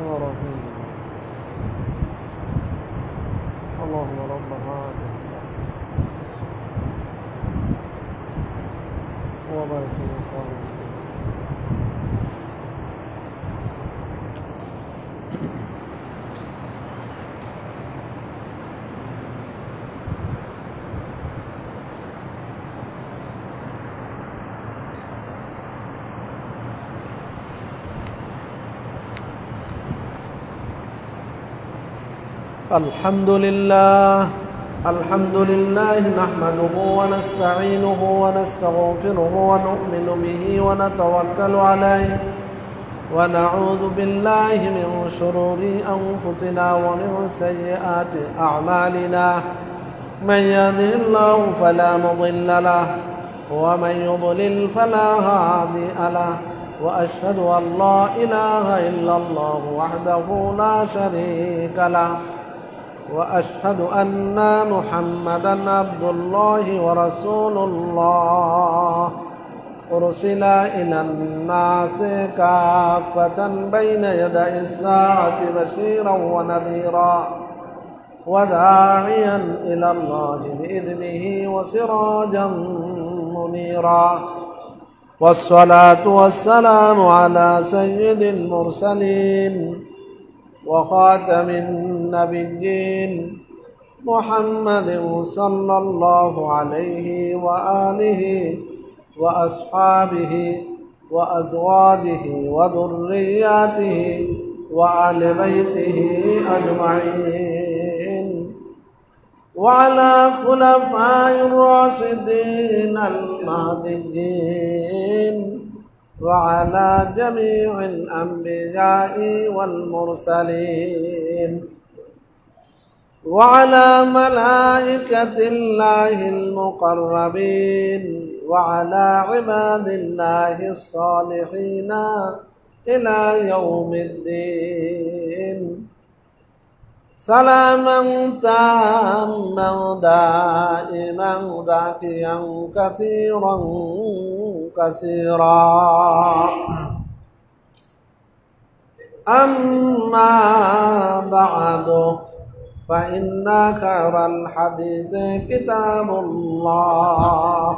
ورحيم. اللهم رب هذه وبارك في الحمد لله نحمده ونستعينه ونستغفره ونؤمن به ونتوكل عليه ونعوذ بالله من شرور أنفسنا ومن سيئات أعمالنا من يهده الله فلا مضل له ومن يضلل فلا هادي له وأشهد أن لا إله إلا الله وحده لا شريك له وأشهد أن محمدًا عبد الله ورسول الله أرسل إلى الناس كافة بين يدي الساعة بشيرا ونذيرا وداعيا إلى الله بإذنه وسراجا منيرا والصلاة والسلام على سيد المرسلين وخاتم النبيين محمد صلى الله عليه وآله وأصحابه وأزواجه وذرياته وآل بيته أجمعين وعلى خلفاء الراشدين المهديين وعلى جميع الأنبياء والمرسلين وعلى ملائكة الله المقربين وعلى عباد الله الصالحين إلى يوم الدين سلاما تاما دائما ذاكيا كثيرا كثيرا أما بعد فإن خير الحديث كتاب الله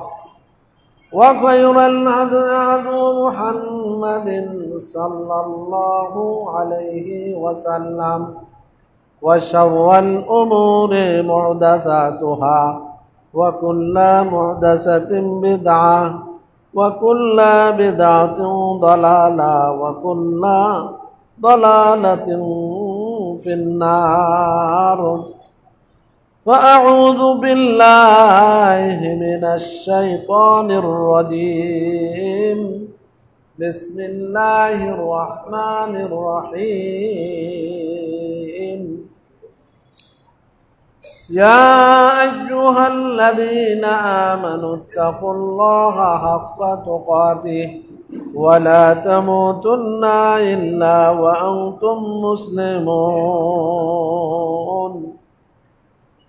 وخير الهدي هدي محمد صلى الله عليه وسلم وشر الأمور محدثاتها وكل محدثة بدعة وكل بدعة ضلالة وكل ضلالة في النار فأعوذ بالله من الشيطان الرجيم بسم الله الرحمن الرحيم يا أيها الذين آمنوا اتقوا الله حق تقاته ولا تموتن إلا وأنتم مسلمون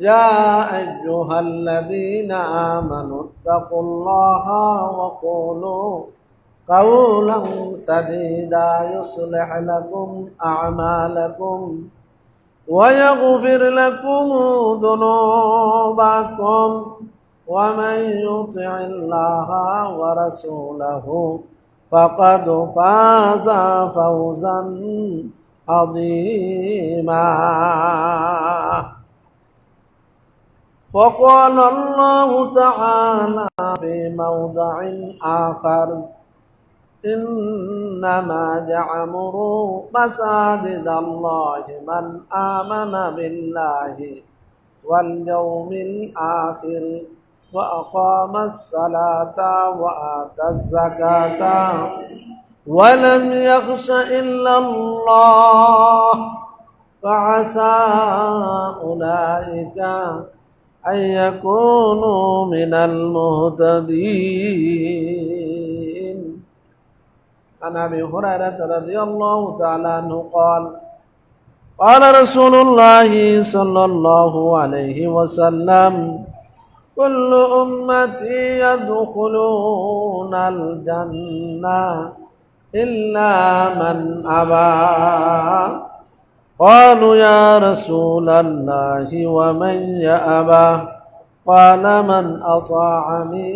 يا أيها الذين آمنوا اتقوا الله وقولوا قولا سديدا يصلح لكم أعمالكم ويغفر لكم ذنوبكم ومن يطع الله ورسوله فقد فاز فوزا عظيما وقال الله تعالى في موضع آخر إنما يعمر مساجد الله من آمن بالله واليوم الآخر وأقام الصلاة وآتى الزكاة ولم يخش إلا الله فعسى أولئك أن يكونوا من المهتدين. عن أبي هريرة رضي الله تعالى عنه قال قال رسول الله صلى الله عليه وسلم كل أمتي يدخلون الجنة إلا من أبى قالوا يا رسول الله ومن يأبى قال من أطاعني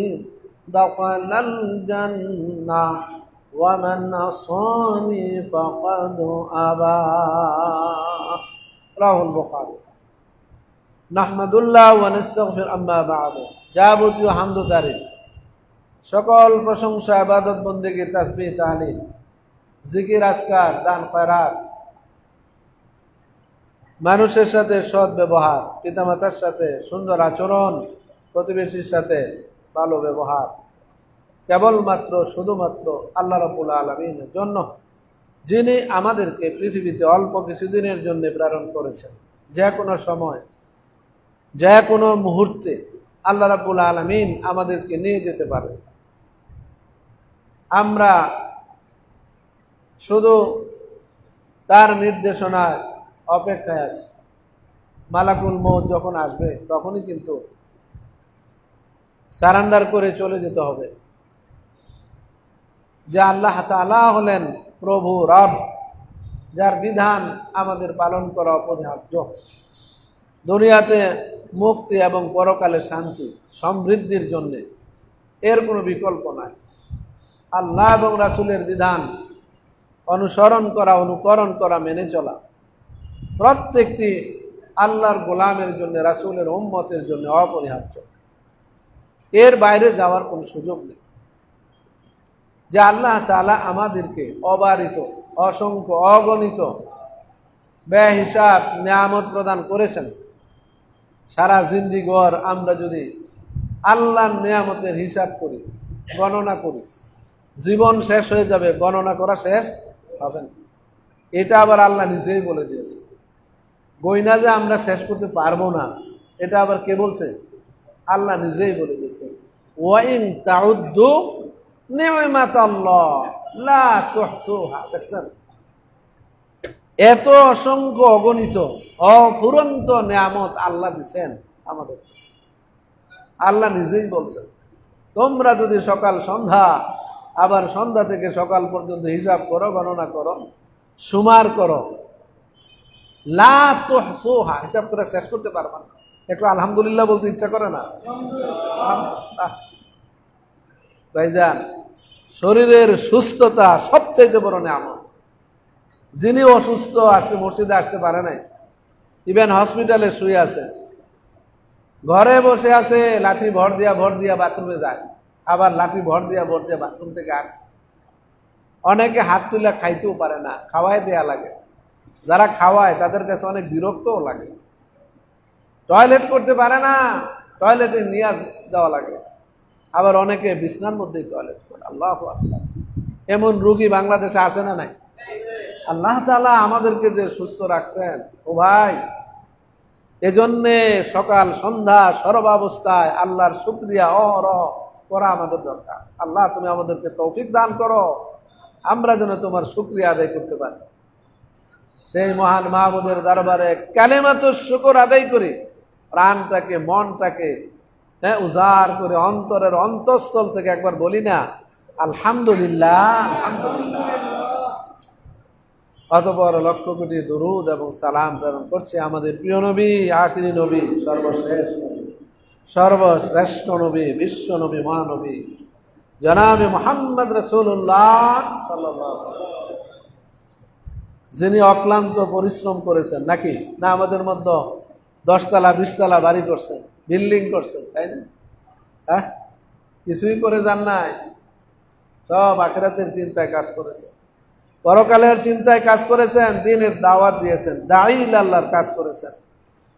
دخل الجنة ومن عصاني فقد أبى رواه البخاري নাহমাদুল্লাহ ওয়া নাস্তাগফির আম্মা বা'দু যাবতীয় হামদ ও তারিফ সকল প্রশংসা ইবাদত বন্দেগী তাসবিহ তাহলিল জিকির আজকার দান খয়রাত মানুষের সাথে সৎ ব্যবহার পিতামাতার সাথে সুন্দর আচরণ প্রতিবেশীর সাথে ভালো ব্যবহার কেবলমাত্র শুধুমাত্র আল্লাহ রাব্বুল আলামিনের জন্য, যিনি আমাদেরকে পৃথিবীতে অল্প কিছুদিনের জন্য প্রেরণ করেছেন। যে কোনো সময় যে কোনো মুহূর্তে আল্লাহ রাব্বুল আলামিন আমাদেরকে নিয়ে যেতে পারে। আমরা শুধু তার নির্দেশনায় অপেক্ষায় আছি। মালাকুল মউত যখন আসবে তখনই কিন্তু সারেন্ডার করে চলে যেতে হবে যে আল্লাহ তাআলা হলেন প্রভু রব, যার বিধান আমাদের পালন করা অপরিহার্য। দুনিয়াতে মুক্তি এবং পরকালে শান্তি সমৃদ্ধির জন্য এর কোনো বিকল্প নাই। আল্লাহ এবং রাসূলের বিধান অনুসরণ করা, অনুকরণ করা, মেনে চলা প্রত্যেকটি আল্লাহর গোলামের জন্য, রাসূলের উম্মতের জন্য অপরিহার্য। এর বাইরে যাওয়ার কোনো সুযোগ নেই। যে আল্লাহ তাআলা আমাদেরকে অবারিত অসংখ্য অগণিত বেহিসাব নিয়ামত প্রদান করেছেন, সারা জিন্দিগর আমরা যদি আল্লাহর নিয়ামতের হিসাব করি, গণনা করি, জীবন শেষ হয়ে যাবে, গণনা করা শেষ হবে না। এটা আবার আল্লাহ নিজেই বলে দিয়েছে। গয়না যে আমরা শেষ করতে পারবো না, এটা আবার কে বলছে? আল্লাহ নিজেই বলে দিয়েছে, ওয়া ইন তাউদ্দু নি'মাতাল্লাহ লা তুহসুহা। দেখছেন, এত অসংখ্য অগণিত অফুরন্ত নিয়ামত আল্লাহ দিচ্ছেন আমাদের। আল্লাহ নিজেই বলছেন, তোমরা যদি সকাল সন্ধ্যা আবার সন্ধ্যা থেকে সকাল পর্যন্ত হিসাব করো, গণনা করো, সুমার করো, লা তুহসুহা, হিসাব করে শেষ করতে পারবে না। একটু আলহামদুলিল্লাহ বলতে ইচ্ছা করে না? ভাইজান, শরীরের সুস্থতা সবচাইতে বড় নিয়ামত। যিনি অসুস্থ, আজকে মসজিদে আসতে পারে নাই, ইভেন হসপিটালে শুয়ে আছে, ঘরে বসে আছে, লাঠি ভর দিয়া বাথরুমে যায়, আবার লাঠি ভর দিয়া বাথরুম থেকে আসে। অনেকে হাত তুলে খাইতেও পারে না, খাওয়াই দেয়া লাগে। যারা খাওয়ায় তাদের কাছে অনেক বিরক্তও লাগে। টয়লেট করতে পারে না, টয়লেটে নিয়ে যাওয়া লাগে। আবার অনেকে বিছনার মধ্যেই টয়লেট করে। আল্লাহু আকবার। এমন রোগী বাংলাদেশে আছে না নাই? আল্লাহ তাআলা আমাদেরকে যে সুস্থ রাখছেন, ও ভাই, এজন্যে সকাল সন্ধ্যা সর্বাবস্থায় আল্লাহর শুকরিয়া অহরহ করা আমাদের দরকার। আল্লাহ, তুমি আমাদেরকে তৌফিক দান করো, আমরা যেন তোমার শুকরিয়া আদায় করতে পারি। সেই মহান মাহবুদের দরবারে কালেমাতুশ শুকর আদায় করি, প্রাণটাকে, মনটাকে উজাড় করে অন্তরের অন্তঃস্থল থেকে একবার বলি না আলহামদুলিল্লাহ, আলহামদুলিল্লাহ। অতঃপর লক্ষ কোটি দুরূদ এবং সালাম প্রেরণ করছে আমাদের প্রিয় নবী, আখিরি নবী, সর্বশেষ নবী, সর্বশ্রেষ্ঠ নবী, বিশ্ব নবী, মহানবী জনাবে মুহাম্মদ রাসূলুল্লাহ সাল্লাল্লাহু আলাইহি ওয়াসাল্লাম, যিনি অক্লান্ত পরিশ্রম করেছেন। নাকি না? আমাদের মধ্যে 10 তলা 20 তলা বাড়ি করছেন, বিল্ডিং করছেন, তাই না? হ্যাঁ, কিছুই করে যান নাই। সব আখিরাতের চিন্তায় কাজ করেছেন, পরকালের চিন্তায় কাজ করেছেন, দ্বীনের দাওয়াত দিয়েছেন, দাঈ আল্লাহর কাজ করেছেন,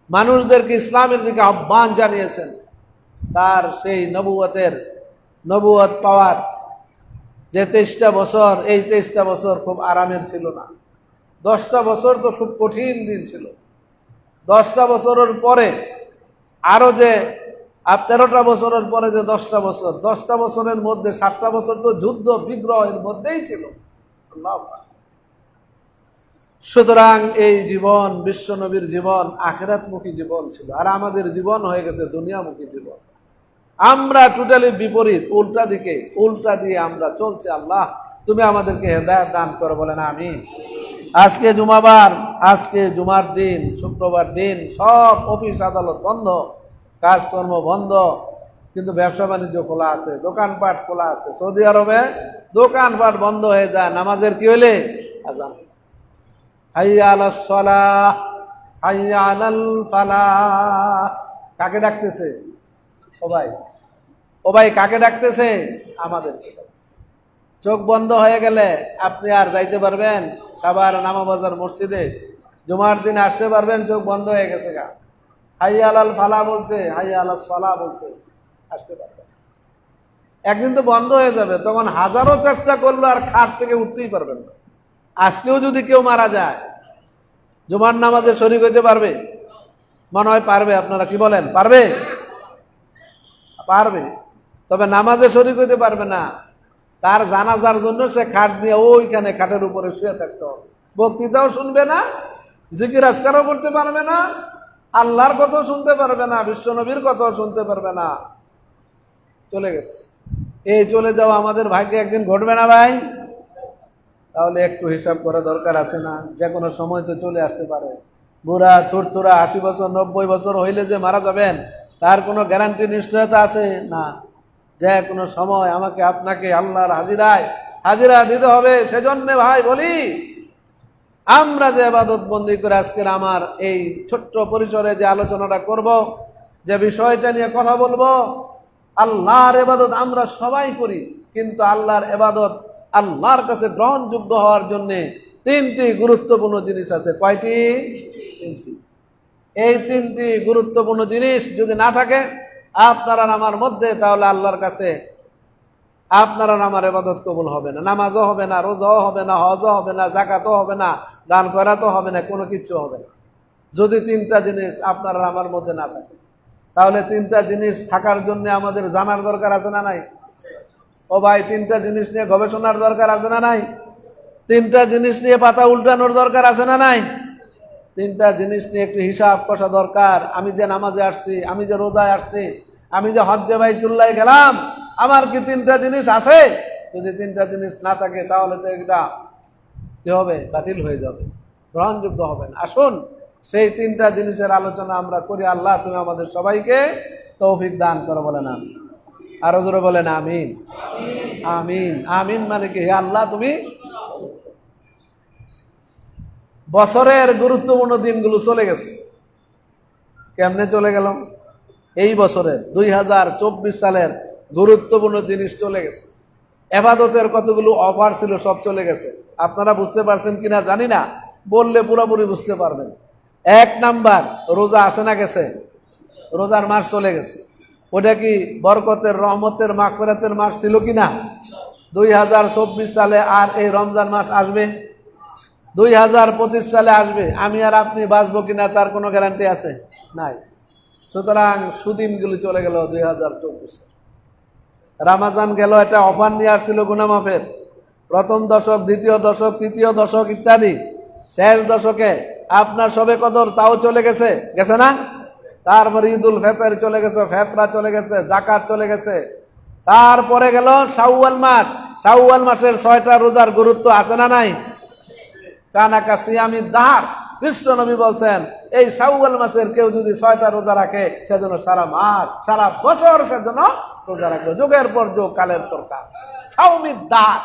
মানুষদেরকে ইসলামের দিকে আহ্বান জানিয়েছেন। তার সেই নবুয়ত পাওয়ার যে 23টা বছর, এই 23টা বছর খুব আরামের ছিল না। 10টা বছর তো খুব কঠিন দিন ছিল। 10টা বছরের পরে আরো যে 13টা বছরের পরে যে 10টা বছর, 10টা বছরের মধ্যে 7টা বছর তো যুদ্ধ বিগ্রহের মধ্যেই ছিল। সুতরাং এই জীবন, বিশ্ব নবীর জীবন আখিরাতমুখী জীবন ছিল, আর আমাদের জীবন হয়ে গেছে দুনিয়ামুখী জীবন। আমরা টোটালি বিপরীত, উল্টা দিয়ে আমরা চলছি। আল্লাহ তুমি আমাদেরকে হেদায়েত দান করো, বলেন আমিন। আজকে জুমাবার, আজকে জুমার দিন, শুক্রবার দিন, সব অফিস আদালত বন্ধ, কাজকর্ম বন্ধ, কিন্তু ব্যবসা বাণিজ্য খোলা আছে, দোকানপাট খোলা আছে। সৌদি আরবে দোকানপাট বন্ধ হয়ে যায় নামাজের কি হইলে? আযান। হাইয়া আলাস সালাহ, হাইয়া আলাল ফালাহ। কাকে ডাকতেছে? ও ভাই কাকে ডাকতেছে? আমাদেরকে ডাকতেছে। চোখ বন্ধ হয়ে গেলে আপনি আর যাইতে পারবেন সাভার নামাবাজার মসজিদে? জুমার দিন আসতে পারবেন? চোখ বন্ধ হয়ে গেছে গা। হাইয়া আলাল ফালাহ বলছে, হাইয়া আলাস সালাহ বলছে, আসতে পারবেন। একদিন তো বন্ধ হয়ে যাবে, তখন হাজারো চেষ্টা করলো আর খাট থেকে উঠতেই পারবেন না। আজকেও যদি কেউ মারা যায়, জুমার নামাজে শরীক হইতে পারবে? মনে হয় পারবে। আপনারা কি বলেন, পারবে? পারবে, তবে নামাজে শরীক হইতে পারবে না। তার জানাজার জন্য সে খাট দিয়ে ওইখানে খাটের উপরে শুয়ে থাকতে হবে। বক্তৃতাও শুনবে না, জিকির আজকারও করতে পারবে না, আল্লাহর কথাও শুনতে পারবে না, বিশ্বনবীর কথাও শুনতে পারবে না। চলে গেছে। এই চলে যাওয়া আমাদের ভাগ্যে একদিন ঘটবে না ভাই? তাহলে একটু হিসাব করা দরকার আছে না? যে কোনো সময় তো চলে আসতে পারে। বুড়া থুরথুরা 80 বছর 90 বছর হইলে যে মারা যাবেন তার কোনো গ্যারান্টি নিশ্চয়তা আছে না। যে কোনো সময় আমাকে আপনাকে আল্লাহর হাজিরা দিতে হবে। সেজন্য ভাই বলি, আমরা যে ইবাদত বন্দি করে আজকের আমার এই ছোট্ট পরিসরে যে আলোচনাটা করব, যে বিষয়টা নিয়ে কথা বলবো, আল্লাহর ইবাদত আমরা সবাই করি, কিন্তু আল্লাহর ইবাদত আল্লাহর কাছে গ্রহণযোগ্য হওয়ার জন্য 3টি গুরুত্বপূর্ণ জিনিস আছে। কয়টি? 3টি। এই 3টি গুরুত্বপূর্ণ জিনিস যদি না থাকে আপনার আর আমার মধ্যে, তাহলে আল্লাহর কাছে আপনার আর আমার ইবাদত কবুল হবে না। নামাজও হবে না, রোজাও হবে না, হজও হবে না, যাকাতও হবে না, দান করাতো হবে না, কোনো কিছু হবে না যদি 3টা জিনিস আপনার আর আমার মধ্যে না থাকে। তাহলে 3টা জিনিস থাকার জন্য আমাদের জানার দরকার আছে না নাই? ও ভাই, 3টা জিনিস নিয়ে গবেষণার দরকার আছে না নাই? 3টা জিনিস নিয়ে পাতা উল্টানোর দরকার আছে না নাই? 3টা জিনিস নিয়ে একটু হিসাব কষা দরকার। আমি যে নামাজে আসছি, আমি যে রোজায় আসছি, আমি যে হজ্জে বাইতুল্লাহ গেলাম, আমার কি 3টা জিনিস আছে? যদি 3টা জিনিস না থাকে তাহলে তো এটা কি হবে? বাতিল হয়ে যাবে, গ্রহণযোগ্য হবে না। আসুন সেই 3টা জিনিসের আলোচনা আমরা করি। আল্লাহ তুমি আমাদের সবাইকে তৌফিক দান করো, বলেন আমিন। আরো জোরে বলেন আমিন। আমিন। আমিন মানে কি? হে আল্লাহ তুমি। বছরের গুরুত্বপূর্ণ দিনগুলো চলে গেছে। কেমনে চলে গেল? এই বছরের 2024 সালের গুরুত্বপূর্ণ জিনিস চলে গেছে। ইবাদতের কতগুলো অফার ছিল সব চলে গেছে। আপনারা বুঝতে পারছেন কিনা জানি না, বললে পুরোপুরি বুঝতে পারবেন। 1 নাম্বার, রোজা আছে না গেছে? রোজার মাস চলে গেছে। ওটা কি বরকতের, রহমতের, মাগফিরাতের মাস ছিল কিনা? 2024 সালে আর এই রমজান মাস আসবে? 2025 সালে আসবে। আমি আর আপনি বাঁচবো কিনা তার কোনো গ্যারান্টি আছে? নাই। সুতরাং সুদিনগুলি চলে গেল 2024। রামাজান গেল, এটা অফার নিয়ে আসছিল গুনাহ মাফের। প্রথম দশক, দ্বিতীয় দশক, তৃতীয় দশক ইত্যাদি। শেষ দশকে আপনার শবে কদর, তাও চলে গেছে, গেছে না? তারপরে ঈদুল ফিতর চলে গেছে, ফেতরা চলে গেছে, যাকাত চলে গেছে। তারপরে গেল শাওয়াল মাস। শাওয়াল মাসের 6টা রোজার গুরুত্ব আছে না নাই? কানাকা সিয়ামিদ দাহার, বিশ্ব নবী বলছেন এই শাওয়াল মাসের কেউ যদি 6টা রোজা রাখে, সেজন্য সারা মাস, সারা বছর সেজন্য রোজা রাখবে। যোগের পর যোগ, কালের পর কাল। সাওমিদ দাহার,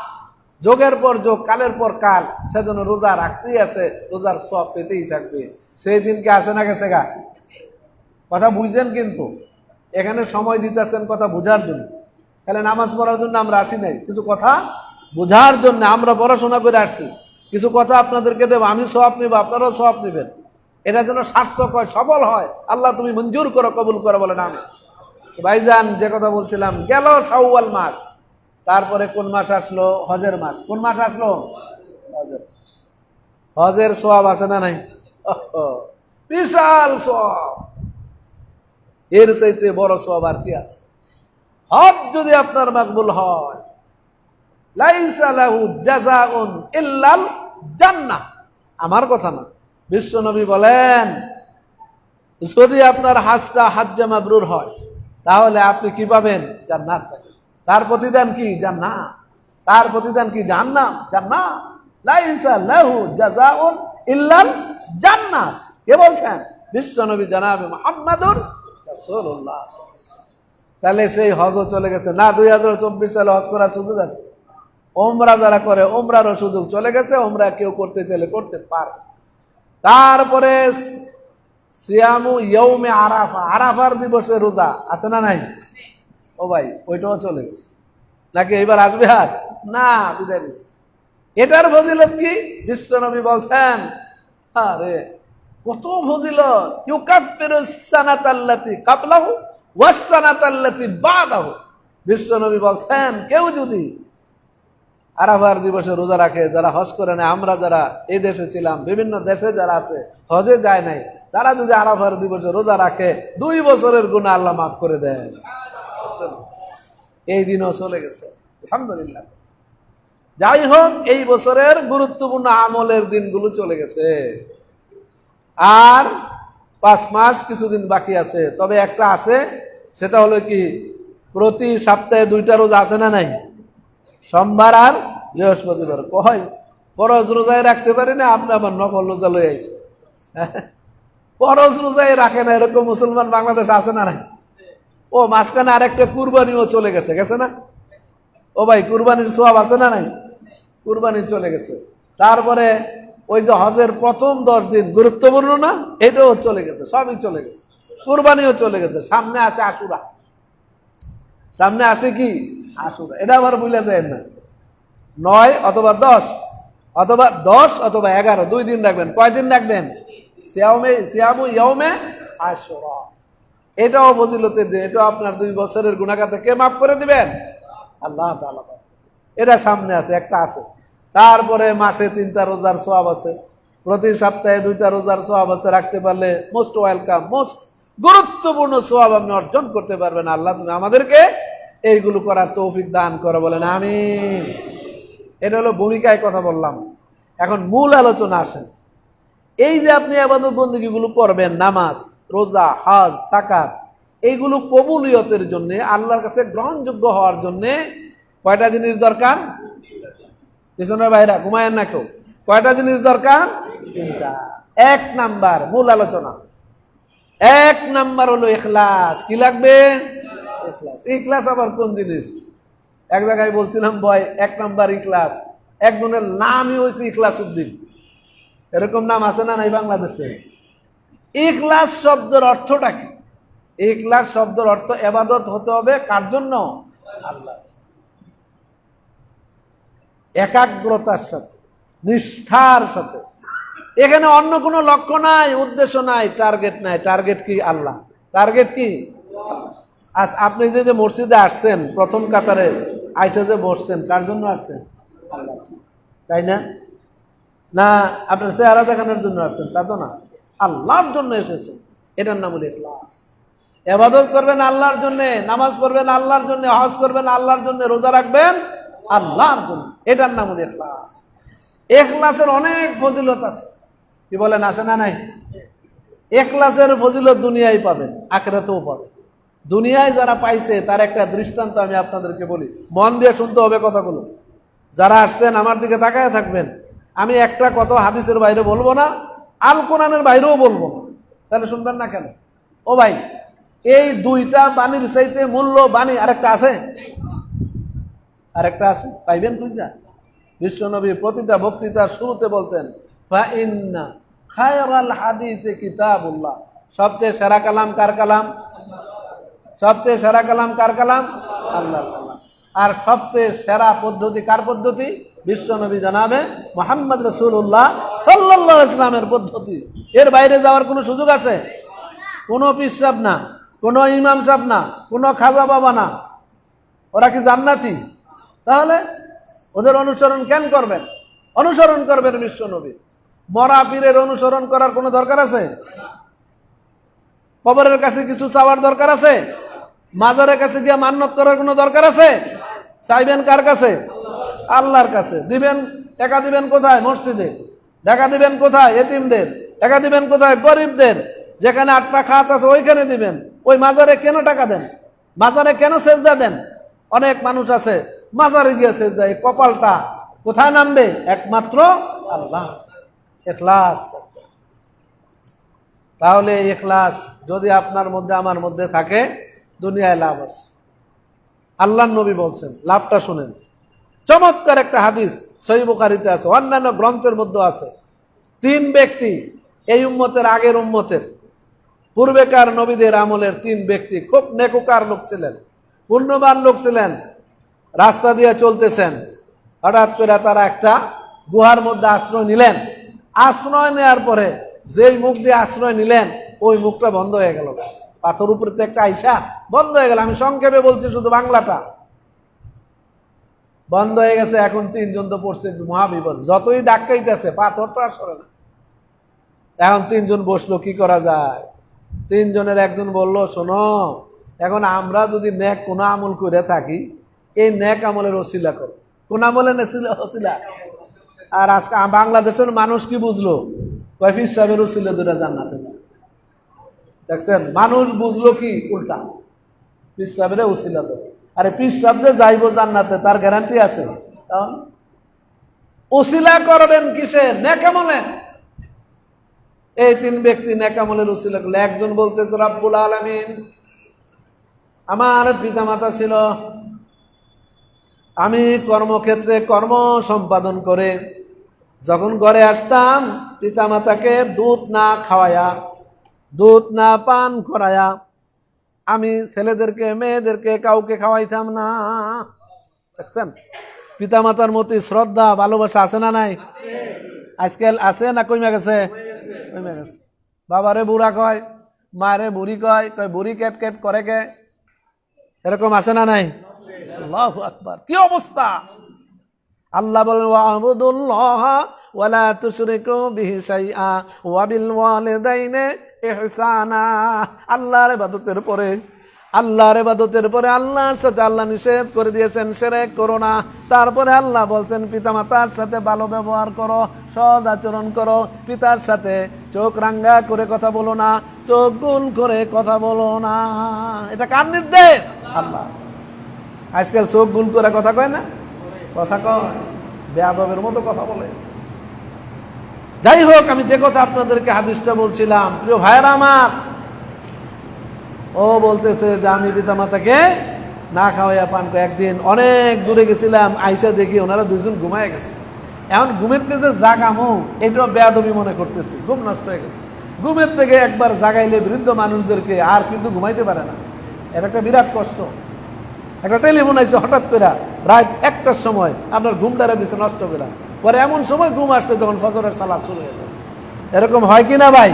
যোগের পর যোগ, কালের পর কাল, সেজন্য রোজা রাখতেই আছে, রোজার সওয়াব পেতেই থাকবে। সেই দিনকে আছে না গেছে গা? কথা বুঝছেন? কিন্তু এখানে সময় দিতেছেন কথা বুঝার জন্য। তাহলে নামাজ পড়ার জন্য আমরা আসি নাই, কিছু কথা বুঝার জন্য আমরা পড়াশোনা করে আসছি। কিছু কথা আপনাদেরকে দেব, আমি সওয়াব নিব, আপনারাও সওয়াব নেবেন। এটা যেন সার্থক হয়, সফল হয়। আল্লাহ তুমি মঞ্জুর করো, কবুল করো, বলেন আমিন। ভাইজান, যে কথা বলছিলাম, গেল শাওয়াল মাস। তারপরে কোন মাস আসলো? হজের মাস। কোন মাস আসলো? হজের মাস। হজের সওয়াব আছে না নাই? বিশাল সওয়াব। এর চাইতে বড় সওয়াব আর কি আছে? হজ যদি আপনার মাকবুল হয়, লাইসা লাহু জাযাউন ইল্লাল জান্নাহ। আমার কথা না, বিশ্ব নবী বলেন, যদি আপনার হজটা হজ্জে মাবরুর হয়, তাহলে আপনি কি পাবেন? জান্নাত পাবেন। তার প্রতিদান কি? জান্নাত। তার প্রতিদান কি জাহান্নাম? জান্নাত। লাইসা লাহু জাযাউন ইল্লাল জান্নাত। কে বলছেন? বিশ্বনবী জনাবে মুহাম্মাদুর রাসূলুল্লাহ। তাহলে সেই হজও চলে গেছে না? 2024 সালে হজ করার সুযোগ আছে। ওমরা যারা করে ওমরারও সুযোগ চলে গেছে। ওমরা কেউ করতে চাইলে করতে পারে। তারপরে সিয়ামু ইয়াউমে আরাফা, আরাফার দিবসে রোজা আছে না নাই? ও ভাই ওইটাও চলে গেছে নাকি? এবার আসবে আর না, বিদায় দিস। এটার ফজিলত কি? বিশ্বনবী বলছেন, আরে কত ফজিলত! ইউকাফিরুস সানাতাল্লাতী ক্বাবলাহু ওয়াস সানাতাল্লাতী বাদাহু। বিশ্বনবী বলছেন, কেউ যদি আরাফার দিবসে রোজা রাখে, যারা হজ করে না, আমরা যারা এই দেশে ছিলাম, বিভিন্ন দেশে যারা আছে হজে যায় নাই, তারা যদি আরাফার দিবসে রোজা রাখে 2 বছরের গুনাহ আল্লাহ মাফ করে দেন। এই দিনও চলে গেছে, আলহামদুলিল্লাহ। যাই হোক, এই বছরের গুরুত্বপূর্ণ আমলের দিনগুলো চলে গেছে। আর 5 মাস কিছুদিন বাকি আছে। তবে একটা আছে, সেটা হলো কি, প্রতি সপ্তাহে 2টা রোজা আছে না নাই? সোমবার আর বৃহস্পতিবার। কয় ফরজ রোজায় রাখতে পারি না, আপনি আবার নফল রোজা লই আইছে। ফরজ রোজায় রাখে না এরকম মুসলমান বাংলাদেশ আছে না নাই? ও মাঝখানে আরেকটা কুরবানিও চলে গেছে, গেছে না? ও ভাই কুরবানির সওয়াব আছে না নাই? কুরবানি চলে গেছে। তারপরে ওই যে হজের প্রথম 10 দিন গুরুত্বপূর্ণ না, এটাও চলে গেছে, সবই চলে গেছে। কুরবানিও চলে গেছে। সামনে আছে আশুরা। সামনে আছে কি? আশুরা। এটা আবার ভুলে যায় না। 9 অথবা 10 অথবা 10 অথবা 11, 2 দিন রাখবেন। কয় দিন রাখবেন? সিয়ামু ইয়াউমে আশুরা। এটাও ফজিলতের দিন। এটাও আপনার 2 বছরের গুনাহ খাতা কে মাফ করে দিবেন? আল্লাহ তাআলা। এটা সামনে আছে, একটা আছে। তারপরে মাসে 3টা রোজার সওয়াব আছে, প্রতি সপ্তাহে 2টা রোজার সওয়াব আছে। রাখতে পারলে মোস্ট ওয়েলকাম, মোস্ট গুরুত্বপূর্ণ সওয়াব আপনি অর্জন করতে পারবেন। আল্লাহ তুমি আমাদেরকে এইগুলো করার তৌফিক দান করো, বলেন আমিন। এটা হলো ভূমিকায় কথা বললাম। এখন মূল আলোচনা আসেন। এই যে আপনি ইবাদত বন্দেগীগুলো করবেন, নামাজ, রোজা, হজ, যাকাত, এইগুলো কবুলিয়তের জন্য, আল্লাহর কাছে গ্রহণযোগ্য হওয়ার জন্য কয়টা জিনিস দরকার? পিছনের ভাইরা ঘুমায়েন না কেউ। কয়টা জিনিস দরকার? 3টা। 1 নাম্বার মূল আলোচনা, 1 নাম্বার হলো ইখলাস। কি লাগবে? ইখলাস। ইখলাস আবার কোন জিনিস? এক জায়গায় বলছিলাম বয় 1 নাম্বার ইখলাস। একজনের নামই হয়েছে ইখলাসউদ্দিন। এরকম নাম আছে না নাই বাংলাদেশে? ইখলাস শব্দের অর্থটা কি? ইখলাস শব্দের অর্থ ইবাদত হতে হবে কার জন্য? আল্লাহ। একাগ্রতার সাথে, নিষ্ঠার সাথে। এখানে অন্য কোনো লক্ষ্য নাই, উদ্দেশ্য নাই, টার্গেট নাই। টার্গেট কি? আল্লাহ। টার্গেট কি? আজ আপনি যে মসজিদে আসছেন, প্রথম কাতারে আইসা যে বসছেন, কার জন্য আসছেন? আল্লাহ, তাই না? না আপনার চেহারা দেখানোর জন্য আসছেন? তা তো না, আল্লাহর জন্য এসেছেন। এটার নাম হলো ইখলাস। ইবাদত করবেন আল্লাহর জন্য, নামাজ পড়বেন আল্লাহর জন্য, হজ করবেন আল্লাহর জন্য, রোজা রাখবেন আল্লাহর জন্য। এটার নাম হলো ইখলাস। ইখলাসের অনেক ফজিলত আছে। কি বলেন, আছে না নাই? ইখলাসের ফজিলত দুনিয়ায় পাবেন, আখিরাতেও পাবেন। দুনিয়ায় যারা পাইছে তার একটা দৃষ্টান্ত আমি আপনাদেরকে বলি, মন দিয়ে শুনতে হবে কথাগুলো। যারা আসছেন আমার দিকে তাকায় থাকবেন। আমি একটা কথা হাদিসের বাইরে বলবো না, আল কোরআনের বাইরেও বলবো না। তাহলে শুনবেন না কেন? ও ভাই, এই 2টা বাণীর চাইতে মূল্য বাণী আরেকটা আছে? আরেকটা আছে, পাইবেন খুঁজা। বিশ্বনবী প্রতিটা বক্তৃতার শুরুতে বলতেন, ফা ইন্না খায়রাল হাদিসে কিতাবুল্লাহ। সবচেয়ে সেরা কালাম কার কালাম? সবচেয়ে সেরা কালাম কার কালাম? আল্লাহর কালাম। আর সবচেয়ে সেরা পদ্ধতি কার পদ্ধতি? বিশ্বনবী জানাবে মুহাম্মদ রাসূলুল্লাহ সাল্লাল্লাহু আলাইহি ওয়াসাল্লামের পদ্ধতি। এর বাইরে যাওয়ার কোনো সুযোগ আছে? কোনো পীর সাহেব না, কোনো ইমাম সাহেব না, কোনো খাজা বাবা না। ওরা কি জান্নাতি? তাহলে ওদের অনুসরণ কেন করবেন? অনুসরণ করবেন বিশ্বনবী। মরা পীরের অনুসরণ করার কোনো দরকার আছে? কবরের কাছে কিছু চাওয়ার দরকার আছে? মাজারের কাছে গিয়ে মান্নত করার কোনো দরকার আছে? চাইবেন কার কাছে? আল্লাহর কাছে। দিবেন, টাকা দিবেন কোথায়? মসজিদে। টাকা দিবেন কোথায়? এতিমদের। টাকা দিবেন কোথায়? গরিবদের। যেখানে 8টা খাত আছে ওইখানে দিবেন। ওই মাজারে কেন টাকা দেন? মাজারে কেন সেজদা দেন? অনেক মানুষ আছে মাজারে গিয়ে সেজদা, এই কপালটা কোথায় নামবে? একমাত্র আল্লাহ। ইখলাস। তাহলে ইখলাস যদি আপনার মধ্যে আমার মধ্যে থাকে, দুনিয়ায় লাভ আছে। আল্লাহর নবী বলছেন, লাভটা শুনেন। চমৎকার একটা হাদিস সহিহ বুখারীতে আছে, অন্যান্য গ্রন্থের মধ্যে আছে। 3 ব্যক্তি এই উম্মতের, আগের উম্মতের, পূর্বেকার নবীদের আমলের 3 ব্যক্তি খুব নেককার লোক ছিলেন, পুণ্যবান লোক ছিলেন। রাস্তা দিয়ে চলতেছেন, হঠাৎ করে তারা একটা গুহার মধ্যে আশ্রয় নিলেন। আশ্রয় নেওয়ার পরে যেই মুখ দিয়ে আশ্রয় নিলেন, ওই মুখটা বন্ধ হয়ে গেল। পাথর উপরে তো একটা আইসা বন্ধ হয়ে গেল। আমি সংক্ষেপে বলছি, শুধু বাংলাটা বন্ধ হয়ে গেছে। এখন 3 জন তো পড়ছে মহাবিপদ, যতই ধাক্কাইতেছে পাথর তো আর সরে না। এখন 3 জন বসলো, কি করা যায়? 3 জনের একজন বলল, শোনো, এখন আমরা যদি নেক কোন আমল করে থাকি, এই নেক আমলের ওসিলা করো। কোন আমলের ওসিলা? আর আজকে বাংলাদেশের মানুষ কি বুঝলো? পীর সাহেবের ওসিলা দুটা জান্নাতে যাবে। দেখছেন, মানুষ বুঝলো কি উল্টা, পীর সাহেবের ওসিলা তো। আরে পীর সাহেব যে যাইবো জান্নাতে, তার গ্যারান্টি আছে? ওসিলা করবেন কিসে? নেক আমলে। এই 3 ব্যক্তি নেক আমলের ওসিলা করলো। একজন বলতেছে, রব্বুল আলামিন, আমার পিতামাতা ছিল, আমি কর্মক্ষেত্রে কর্ম সম্পাদন করে যখন ঘরে আসতাম, পিতামাতাকে দুধ না খাওয়ায়া, দুধ না পান করায়া আমি ছেলেদেরকে, মেয়েদেরকে কাউকে খাওয়াইতাম না। দেখছেন, পিতামাতার প্রতি শ্রদ্ধা, ভালোবাসা আছে না নাই? আজকাল আছে না কইমা গেছে? কইমা গেছে। বাবারে বুড়া কয়, মারে বুড়ি কয়, বুড়ি কেট কেট করে কে, এরকম আছে না নাই? আল্লাহু আকবার, কি অবস্থা! আল্লাহ বলেন, ওয়াবুদুল্লাহ ওয়ালা তুশরিকু বিহি শাইআ ওয়া বিল ওয়ালিদাইনি ইহসানা। আল্লাহর ইবাদতের পরে, আল্লাহর ইবাদতের পরে আল্লাহর সাথে আল্লাহ নিষেধ করে দিয়েছেন শিরক করো না। তারপরে আল্লাহ বলছেন, পিতামাতার সাথে ভালো ব্যবহার করো, সৎ আচরণ করো। পিতার সাথে চোখ রাঙ্গা করে কথা বলো না, চোখ গোল করে কথা বলো না। এটা কার নির্দেশ? আল্লাহ। আজকাল চোখ গোল করে কথা কয় না, কথা কয় বেয়াদবের মতো কথা বলে। যাই হোক, আমি যে কথা আপনাদেরকে হাদিসটা বলছিলাম, প্রিয় ভাইয়েরা আমার, ও বলতেছে যে আমি পিতামাতাকে না খাওয়াইয়া পান করে। একদিন অনেক দূরে গেছিলাম, আইসা দেখি ওনারা 2 জন ঘুমায় গেছে। এখন ঘুমের থেকে যে জাগামো, এটাও বেয়াদবি মনে করতেছি, ঘুম নষ্ট হয়ে গেছে। ঘুমের থেকে একবার জাগাইলে বৃদ্ধ মানুষদেরকে আর কিন্তু ঘুমাইতে পারে না, এটা একটা বিরাট কষ্ট। একটা টেলিফোন আইছে হঠাৎ করে রাত 1টার সময়, আপনার ঘুম দাঁড়া দিচ্ছে নষ্ট করে। পরে এমন সময় ঘুম আসছে যখন ফজরের সালাত শুরু হয়ে যায়। এরকম হয় কি না ভাই?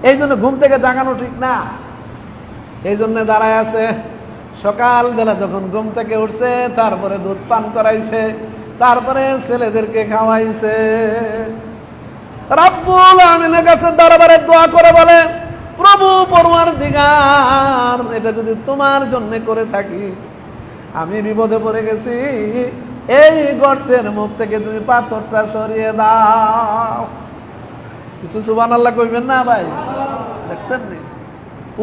এই জন্য ঘুম থেকে জাগানো ঠিক না। এই জন্য দাঁড়ায় আছে, সকালবেলা যখন ঘুম থেকে উঠছে, তারপরে দুধ পান করাইছে, তারপরে ছেলেদেরকে খাওয়াইছে। রব্বুল আমিনের কাছে দরবারে দোয়া করে বলে, প্রভু পরওয়ারদিগার, এটা যদি তোমার জন্য করে থাকি, আমি বিপদে পড়ে গেছি, এই গর্তের মুখ থেকে তুমি পাথরটা সরিয়ে দাও। কিছু সুবহানাল্লাহ কইবেন না ভাই? দেখছেন নি,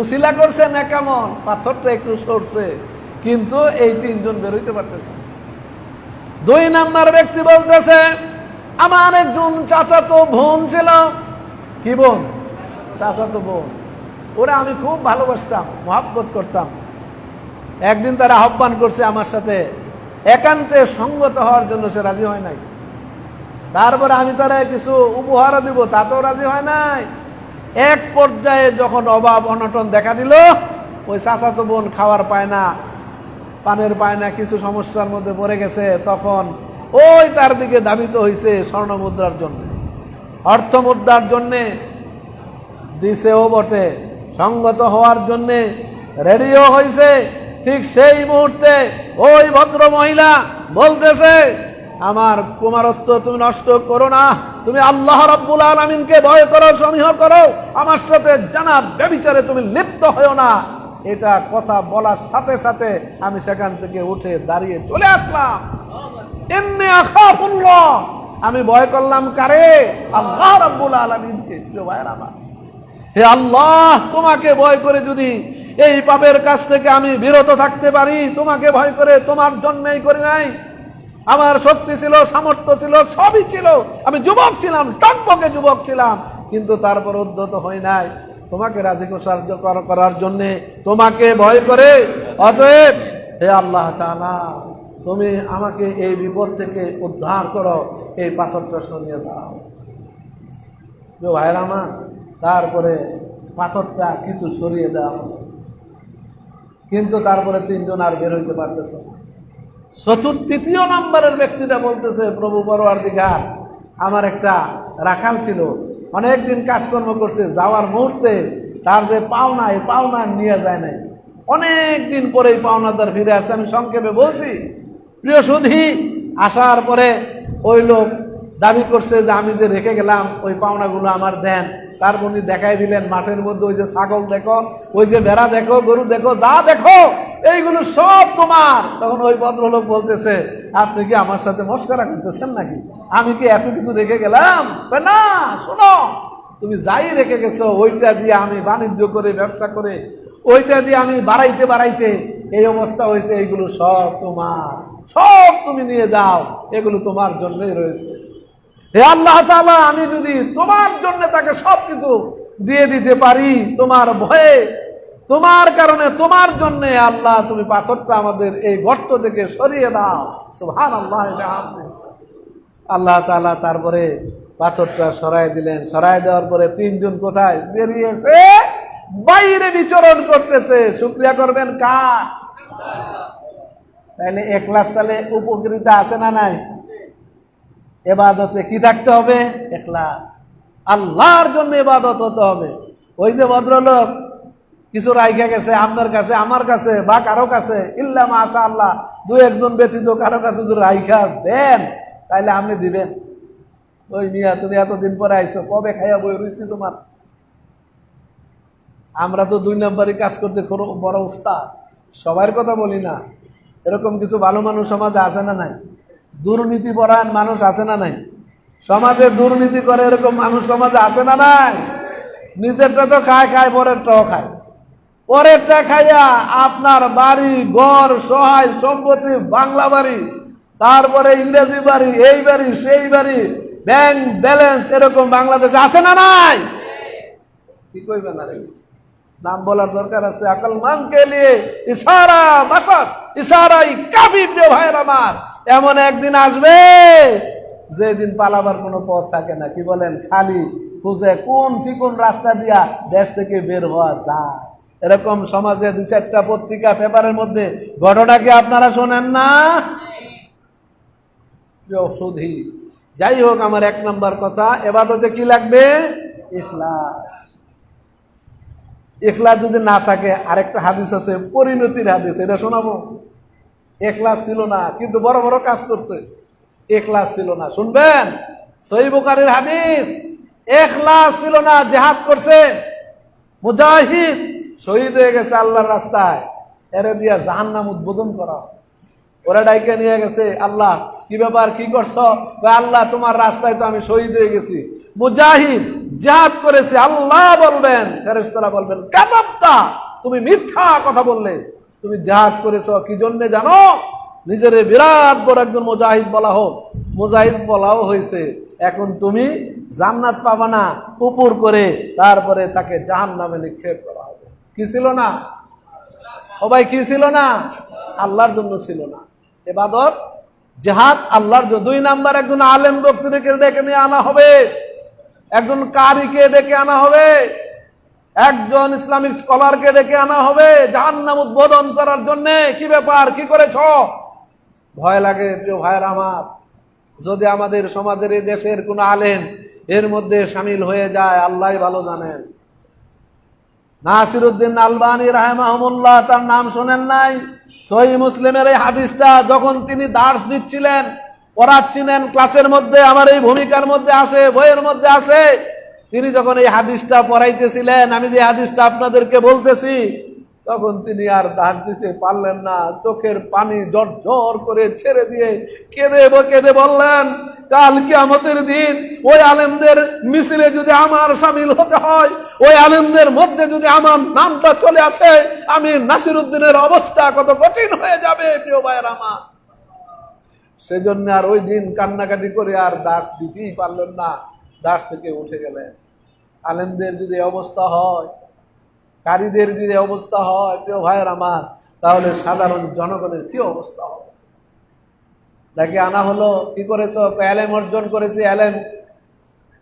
উসিলা করছে না কেমন, পাথরটা একটু সরছে, কিন্তু এই 3 জন বেরোইতে পারতেছে। 2 নাম্বার ব্যক্তি বলতেছে, আমার একজন চাচাতো বোন ছিল। কি বোন? চাচাতো বোন। ওরা আমি খুব ভালোবাসতাম, মহব্বত করতাম। একদিন তারা আহ্বান করছে আমার সাথে একান্তে সঙ্গত হওয়ার জন্য, সে রাজি হয় নাই। তারপরে আমি তারা কিছু উপহারও দিব, তাতেও রাজি হয় নাই। এক পর্যায়ে যখন অভাব অনটন দেখা দিল, ওই চাচাতো বোন খাওয়ার পায় না, পানের পায় না, কিছু সমস্যার মধ্যে পড়ে গেছে। তখন ওই তার দিকে ধাবিত হয়েছে স্বর্ণ মুদ্রার জন্য, অর্থ মুদ্রার জন্যে, দিছেও বটে, সঙ্গত হওয়ার জন্যে রেডিও হয়েছে। ঠিক সেই মুহূর্তে ওই ভদ্র মহিলা বলতেছে, আমার কুমারত্ব তুমি নষ্ট করো না, তুমি আল্লাহ রাব্বুল আলামিনকে ভয় করো, সমীহ করো, আমার সাথে জানা ব্যভিচারে তুমি লিপ্ত হও না। এটা কথা বলার সাথে সাথে আমি সেখান থেকে উঠে দাঁড়িয়ে চলে আসলাম। ইন্নী আখাফুল্লাহ, আমি ভয় করলাম কারে? আল্লাহ রাব্বুল আলামিনকে। প্রিয় ভাইরা আমার, হে আল্লাহ, তোমাকে ভয় করে যদি এই পাপের কাছ থেকে আমি বিরত থাকতে পারি তোমাকে ভয় করে, তোমার জন্যই করি নাই। আমার শক্তি ছিল, সামর্থ্য ছিল, সবই ছিল, আমি যুবক ছিলাম, টকবকে যুবক ছিলাম, কিন্তু তারপর উদ্ধত হই নাই তোমাকে রাজি করার জন্য, তোমাকে ভয় করে। অতএব হে আল্লাহ তাআলা, তুমি আমাকে এই বিপদ থেকে উদ্ধার করো, এই পাথরটা সরিয়ে দাও। ভাইরা আমার, তারপরে পাথরটা কিছু সরিয়ে দাও, কিন্তু তারপরে তিনজন আর বের হইতে পারতেছে না। তৃতীয় নম্বরের ব্যক্তিটা বলতেছে, প্রভু পরওয়ারদিগার, আমার একটা রাখাল ছিল, অনেকদিন কাজকর্ম করছে, যাওয়ার মুহূর্তে তার যে পাওনা, এই পাওনা নিয়ে যায় নাই, অনেক দিন পরে এই পাওনাদার ফিরে আসছে। আমি সংক্ষেপে বলছি, প্রিয় সুধী, আসার পরে ওই লোক দাবি করছে যে আমি যে রেখে গেলাম ওই পাওনাগুলো আমার দেন। তার উনি দেখাই দিলেন মাঠের মধ্যে ওই যে ছাগল দেখো, ওই যে ভেড়া দেখো, গরু দেখো, যা দেখো এইগুলো সব তোমার। তখন ওই ভদ্রলোক বলতেছে, আপনি কি আমার সাথে মস্করা করতেছেন নাকি? আমি কি এত কিছু রেখে গেলাম? না, শোনো, তুমি যাই রেখে গেছো ওইটা দিয়ে আমি বাণিজ্য করে, ব্যবসা করে, ওইটা দিয়ে আমি বাড়াইতে বাড়াইতে এই অবস্থা হয়েছে। এইগুলো সব তোমার, সব তুমি নিয়ে যাও, এগুলো তোমার জন্যই রয়েছে। হে আল্লাহ তাআলা, আমি যদি তোমার জন্য তাকে সবকিছু দিয়ে দিতে পারি, তোমার ভয়ে, তোমার কারণে, তোমার জন্য আল্লাহ, তুমি পাথরটা আমাদের এই গর্ত থেকে সরিয়ে দাও। সুবহানাল্লাহ। আল্লাহ তাআলা তারপরে পাথরটা সরাই দিলেন। সরাই দেওয়ার পরে তিনজন কোথায় বেরিয়েছে? বাইরে বিচরণ করতেছে। শুকরিয়া করবেন কার? তাহলে ইখলাস তাহলে উপকৃত আছে না নাই? ইবাদতে কি থাকতে হবে? ইখলাস, আল্লাহর জন্য ইবাদত হতে হবে। ওই যে ভদ্রলোক কিছু রাইখা গেছে আপনার কাছে, আমার কাছে, বা কারো কাছে, ইল্লা মাশাআল্লাহ, দুই একজন ব্যতীত কারো কাছে যদি রাইখা দেন, তাইলে আপনি দিবেন? ওই মিয়া, তুমি এতদিন পরে আইছো, কবে খাইয়া বই রইছি তোমার? আমরা তো 2 নম্বরই কাজ করতে বড় উস্তাদ। সবার কথা বলি না, এরকম কিছু ভালো মানুষ সমাজে আছে না নাই? দুর্নীতি পরায়ণ মানুষ আছে না নাই? সমাজে দুর্নীতি করে এরকম মানুষ সমাজে আছে না নাই? নিজেরটা তো খায় খায়, পরেরটাও খায়। পরেরটা খাইয়া আপনার বাড়ি ঘর, সহায় সম্পত্তি, বাংলা বাড়ি, তারপরে ইংরেজি বাড়ি, এই বাড়ি সেই বাড়ি, ব্যাংক ব্যালেন্স, এরকম বাংলাদেশে আছে না নাই? কি কইবে না রে? নাম বলার দরকার আছে। আকল মান কে লিয়ে ইশারা বাসাত, ইশারাই কাফি। প্রিয় ভাইয়ের আমার, এমন একদিন আসবে যেদিন পালাবার কোনো পথ থাকে না। কি বলেন? খালি খুঁজে কোন চিকন রাস্তা দিয়া দেশ থেকে বের হওয়া যায়। এরকম সমাজে 2-4টা পত্রিকা, পেপারের মধ্যে ঘটনা কি আপনারা শোনেন না? সুধী, যাই হোক, আমার 1 নম্বর কথা, ইবাদতে কি লাগবে? ইখলাস। ইখলাস যদি না থাকে, আরেকটা হাদিস আছে, পরিণতির হাদিস, এটা শোনাবো। ইখলাস ছিল না কিন্তু বড় বড় কাজ করছে, ইখলাস ছিল না। শুনবেন, সহিহ বুখারীর হাদিস। ইখলাস ছিল না, জিহাদ করছে, মুজাহিদ শহীদ হয়ে গেছে আল্লাহর রাস্তায়, এরে দিয়া জাহান্নাম উদ্বোধন করা। ওরা ডাইকে নিয়ে গেছে, আল্লাহ কি ব্যাপার, কি করছো? আল্লাহ তোমার রাস্তায় তো আমি শহীদ হয়ে গেছি, মুজাহিদ জিহাদ করেছে। আল্লাহ বলবেন, ফেরেশতারা বলবেন, কাযাবতা, তুমি মিথ্যা কথা বললে। তুমি জিহাদ করেছো কি জন্য জানো? নিজের বিরাট বড় একজন মুজাহিদ বলা হোক, মুজাহিদ বলাও হয়েছে। এখন তুমি জান্নাত পাবা না, উপর করে তারপরে তাকে জাহান্নামে নিক্ষেপ করা হবে। কি ছিল না? ও ভাই, কি ছিল না? আল্লাহর জন্য ছিল না। ইবাদত, জিহাদ আল্লাহর জন্য। 2 নাম্বার, একজন আলেম ব্যক্তিকে ডেকে নিয়ে আনা হবে, একজন কারিকে ডেকে আনা হবে, একজন ইসলামিক স্কলারকে ডেকে আনা হবে জাহান্নাম উদ্বোধন করার জন্য। কি ব্যাপার, কি করেছ? ভয় লাগে প্রিয় ভাইয়ের আমার, যদি আমাদের সমাজের, এই দেশের কোন আলেম এর মধ্যে শামিল হয়ে যায়, আল্লাহই ভালো জানেন। নাসিরউদ্দিন আলবানী রাহিমাহুল্লাহ, তার নাম শোনেন নাই? সহিহ মুসলিমের এই হাদিসটা যখন তিনি দার্স দিচ্ছিলেন, পড়াচ্ছিলেন ক্লাসের মধ্যে, আমার এই ভূমিকার মধ্যে আছে, বইয়ের মধ্যে আছে, তিনি যখন এই হাদিসটা পড়াইতেছিলেন, আমি যে হাদিসটা আপনাদেরকে বলতেছি, তখন তিনি আর দার্স দিতে পারলেন না। চোখের পানি জড় জড় করে ছেড়ে দিয়ে কেঁদে কেঁদে বললেন, কাল কিয়ামতের দিন ওই আলেমদের মিছিলে যদি আমার শামিল হতে হয়, ওই আলেমদের মধ্যে যদি আমার নামটা চলে আসে, আমি নাসিরউদ্দিনের অবস্থা কত কঠিন হয়ে যাবে প্রিয় ভাইয়ের আমার। সেজন্য আর ওই দিন কান্নাকাটি করে আর দাস দিতেই পারলেন না, দাস থেকে উঠে গেলেন। আলেমদের যদি অবস্থা হয়, কারীদের যদি অবস্থা হয় প্রিয় ভাইয়ের আমার, তাহলে সাধারণ জনগণের কি অবস্থা হবে? তাকে আনা হলো, কি করেছো? এলেম অর্জন করেছি,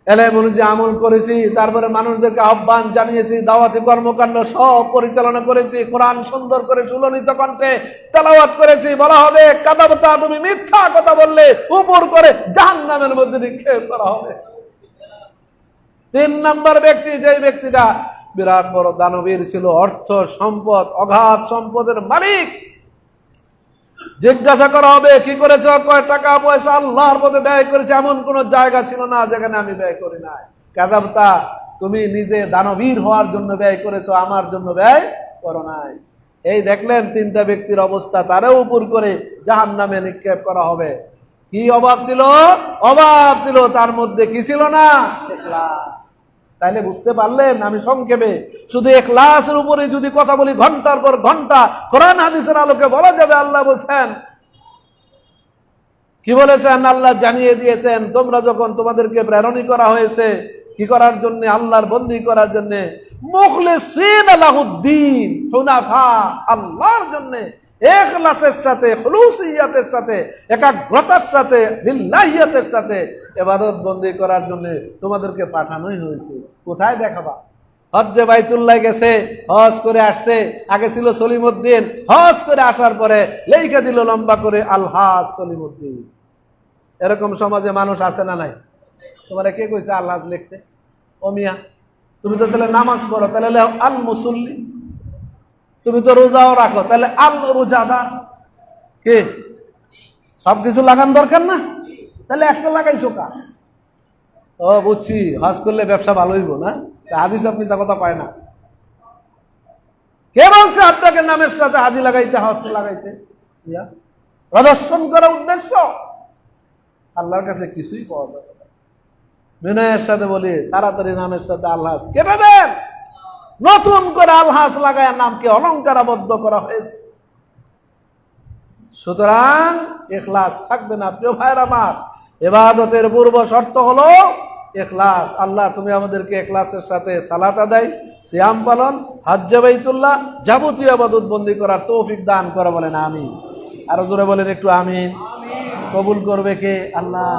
এলেম অনুযায়ী আমল করেছি, তারপরে মানুষদেরকে আহ্বান জানিয়েছি, দাওয়াতি কর্মকাণ্ড সব পরিচালনা করেছি, কোরআন সুন্দর করে সুললিত কণ্ঠে তেলাওয়াত করেছি। বলা হবে কাযাবতা, তুমি মিথ্যা কথা বললে, উপর করে জাহান্নামের মধ্যে নিক্ষেপ করা হবে। 3 নম্বর ব্যক্তি, যে ব্যক্তিটা বিরাট বড় দানবীর ছিল, অর্থ সম্পদ, অগাধ সম্পদের মালিক, জিজ্ঞাসা করা হবে কি করেছ, কয় টাকা পয়সা আল্লাহর পথে ব্যয় করেছে, এমন কোন জায়গা ছিল না যেখানে আমি ব্যয় করি নাই। কাযাবতা, তুমি নিজে দানবীর হওয়ার জন্য ব্যয় করেছো, আমার জন্য ব্যয় করো নাই। এই দেখলেন 3টা ব্যক্তির অবস্থা, তারও উপর করে জাহান্নামে নিক্ষেপ করা হবে। কি অভাব ছিল? অভাব ছিল, তার মধ্যে কি ছিল না? ইখলাস। তাইলে বুঝতে পারলেন, আমি সংক্ষেপে শুধু ইখলাসের উপরে যদি কথা বলি ঘন্টার পর ঘন্টা, কোরআন হাদিসের আলোকে বলা যাবে। আল্লাহ বলছেন, কি বলেছেন? আল্লাহ জানিয়ে দিয়েছেন, তোমরা যখন তোমাদেরকে প্রেরণ করা হয়েছে কি করার জন্য? আল্লাহর বন্দী করার জন্য। মুখলিসিন লাহুদ্দিন, হুনাফা, আল্লাহর জন্য ইখলাসের সাথে, খুলুসিয়াতের সাথে, একাগ্রতার সাথে, লিল্লাহিয়াতের সাথে ইবাদত বন্দী করার জন্য তোমাদেরকে পাঠানোই হয়েছে। কোথায় দেখাবা? হজ্জে বাইতুল্লাহ গেছে, হজ করে আসছে, আগে ছিল সলিমউদ্দিন, হজ করে আসার পরে লেখা দিল লম্বা করে আলহাজ সলিমউদ্দিন। এরকম সমাজে মানুষ আছে না নাই? তোমার কে কইছে আলহাজ লিখতে? ও মিয়া, তুমি তো তাহলে নামাজ পড়ো, তাহলে আল মুসল্লি। তুমি তো রোজাও রাখো, তাহলে আল রোজাদার। কে? সবকিছু লাগান দরকার না? তাহলে একটা লাগাইছো কা? ও বুঝছি, হজ করলে ব্যবসা ভালো হইব না? হাজি সব মিশা কথা পায় না। কে বলছে আপনাকে নামের সাথে হাজি লাগাইতে, হজ লাগাইতে? প্রদর্শন করার উদ্দেশ্য? আল্লাহর কাছে কিছুই পাওয়া যাবে না। বিনয়ের সাথে বলি, তাড়াতাড়ি নামের সাথে আলহাজ কেটে দেন। নতুন করে আলহাজ লাগায় নামকে অলঙ্কারাবদ্ধ করা হয়েছে। সুতরাং ইখলাস থাকবে না প্রিয় ভাইয়ের আমার। ইবাদতের পূর্ব শর্ত হলো ইখলাস। আল্লাহ তুমি আমাদেরকে ইখলাসের সাথে সালাত আদায়, সিয়াম পালন, হজ্জে বাইতুল্লাহ, যাবতীয় ইবাদত বন্দি করার তৌফিক দান করে, বলেন আমিন। আরো জোরে বলেন একটু আমিন। কবুল করবে কে? আল্লাহ।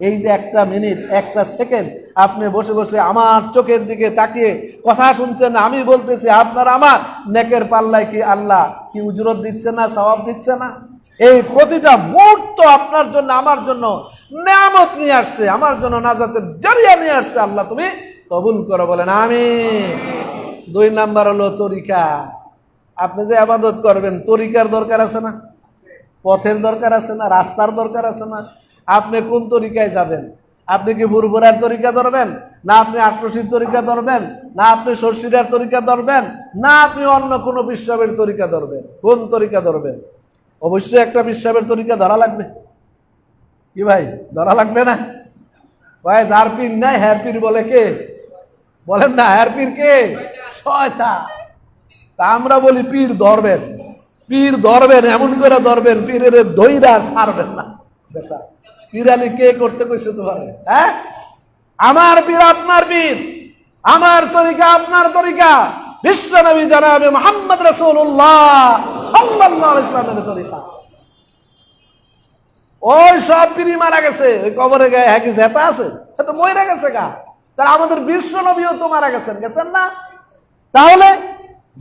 এই যে 1 মিনিট 1 সেকেন্ড আপনি বসে বসে আমার চোখের দিকে তাকিয়ে কথা শুনছেন, আমি বলতেছি, আপনার আমার নেকের পাল্লায় কি আল্লাহ কি উজরত দিচ্ছে না, সওয়াব দিচ্ছে না? এই প্রতিটা মুহূর্ত আপনার জন্য, আমার জন্য নিয়ামত নিয়ে আসছে, আমার জন্য নাজাতের জরিয়া নিয়ে আসছে। আল্লাহ তুমি কবুল করো, বলেন আমিন। 2 নাম্বার হলো তরিকা। আপনি যে ইবাদত করবেন, তরিকার দরকার আছে না? পথের দরকার আছে না? রাস্তার দরকার আছে না? আপনি কোন তরিকায় যাবেন? আপনি কি ফুরফুরার তরিকা ধরবেন, না আপনি আটরশির তরিকা ধরবেন, না আপনি শর্ষিরার তরিকা ধরবেন, না আপনি অন্য কোনো বিশ্বাবের তরিকা ধরবেন? কোন তরিকা ধরবেন? অবশ্যই একটা বিশ্বাবের তরিকা ধরা লাগবে। কি ভাই, ধরা লাগবে না? ভাই যার পীর নাই হ্যার পীর বলে কে? বলেন না, হ্যার পীর কে? শয়তান। তা আমরা বলি পীর ধরবেন, পীর ধরবেন, এমন করে ধরবেন পীরের দইরা ছাড়বেন না। বেটা, পীরালি কে করতে কইছে তোমার? হ্যাঁ, আমার পীর আপনার পীর, আমার তরিকা আপনার তরিকা, বিশ্ব নবী জনাবে মুহাম্মদ রাসূলুল্লাহ সাল্লাল্লাহু আলাইহি ওয়াসাল্লামের তরিকা। ওই সব পীরই মারা গেছে, ওই কবরে গায়ে হ্যাঁ কি জেতা আছে, তো মরে গেছে গা। তার আমাদের বিশ্ব নবীও তো মারা গেছেন, গেছেন না? তাহলে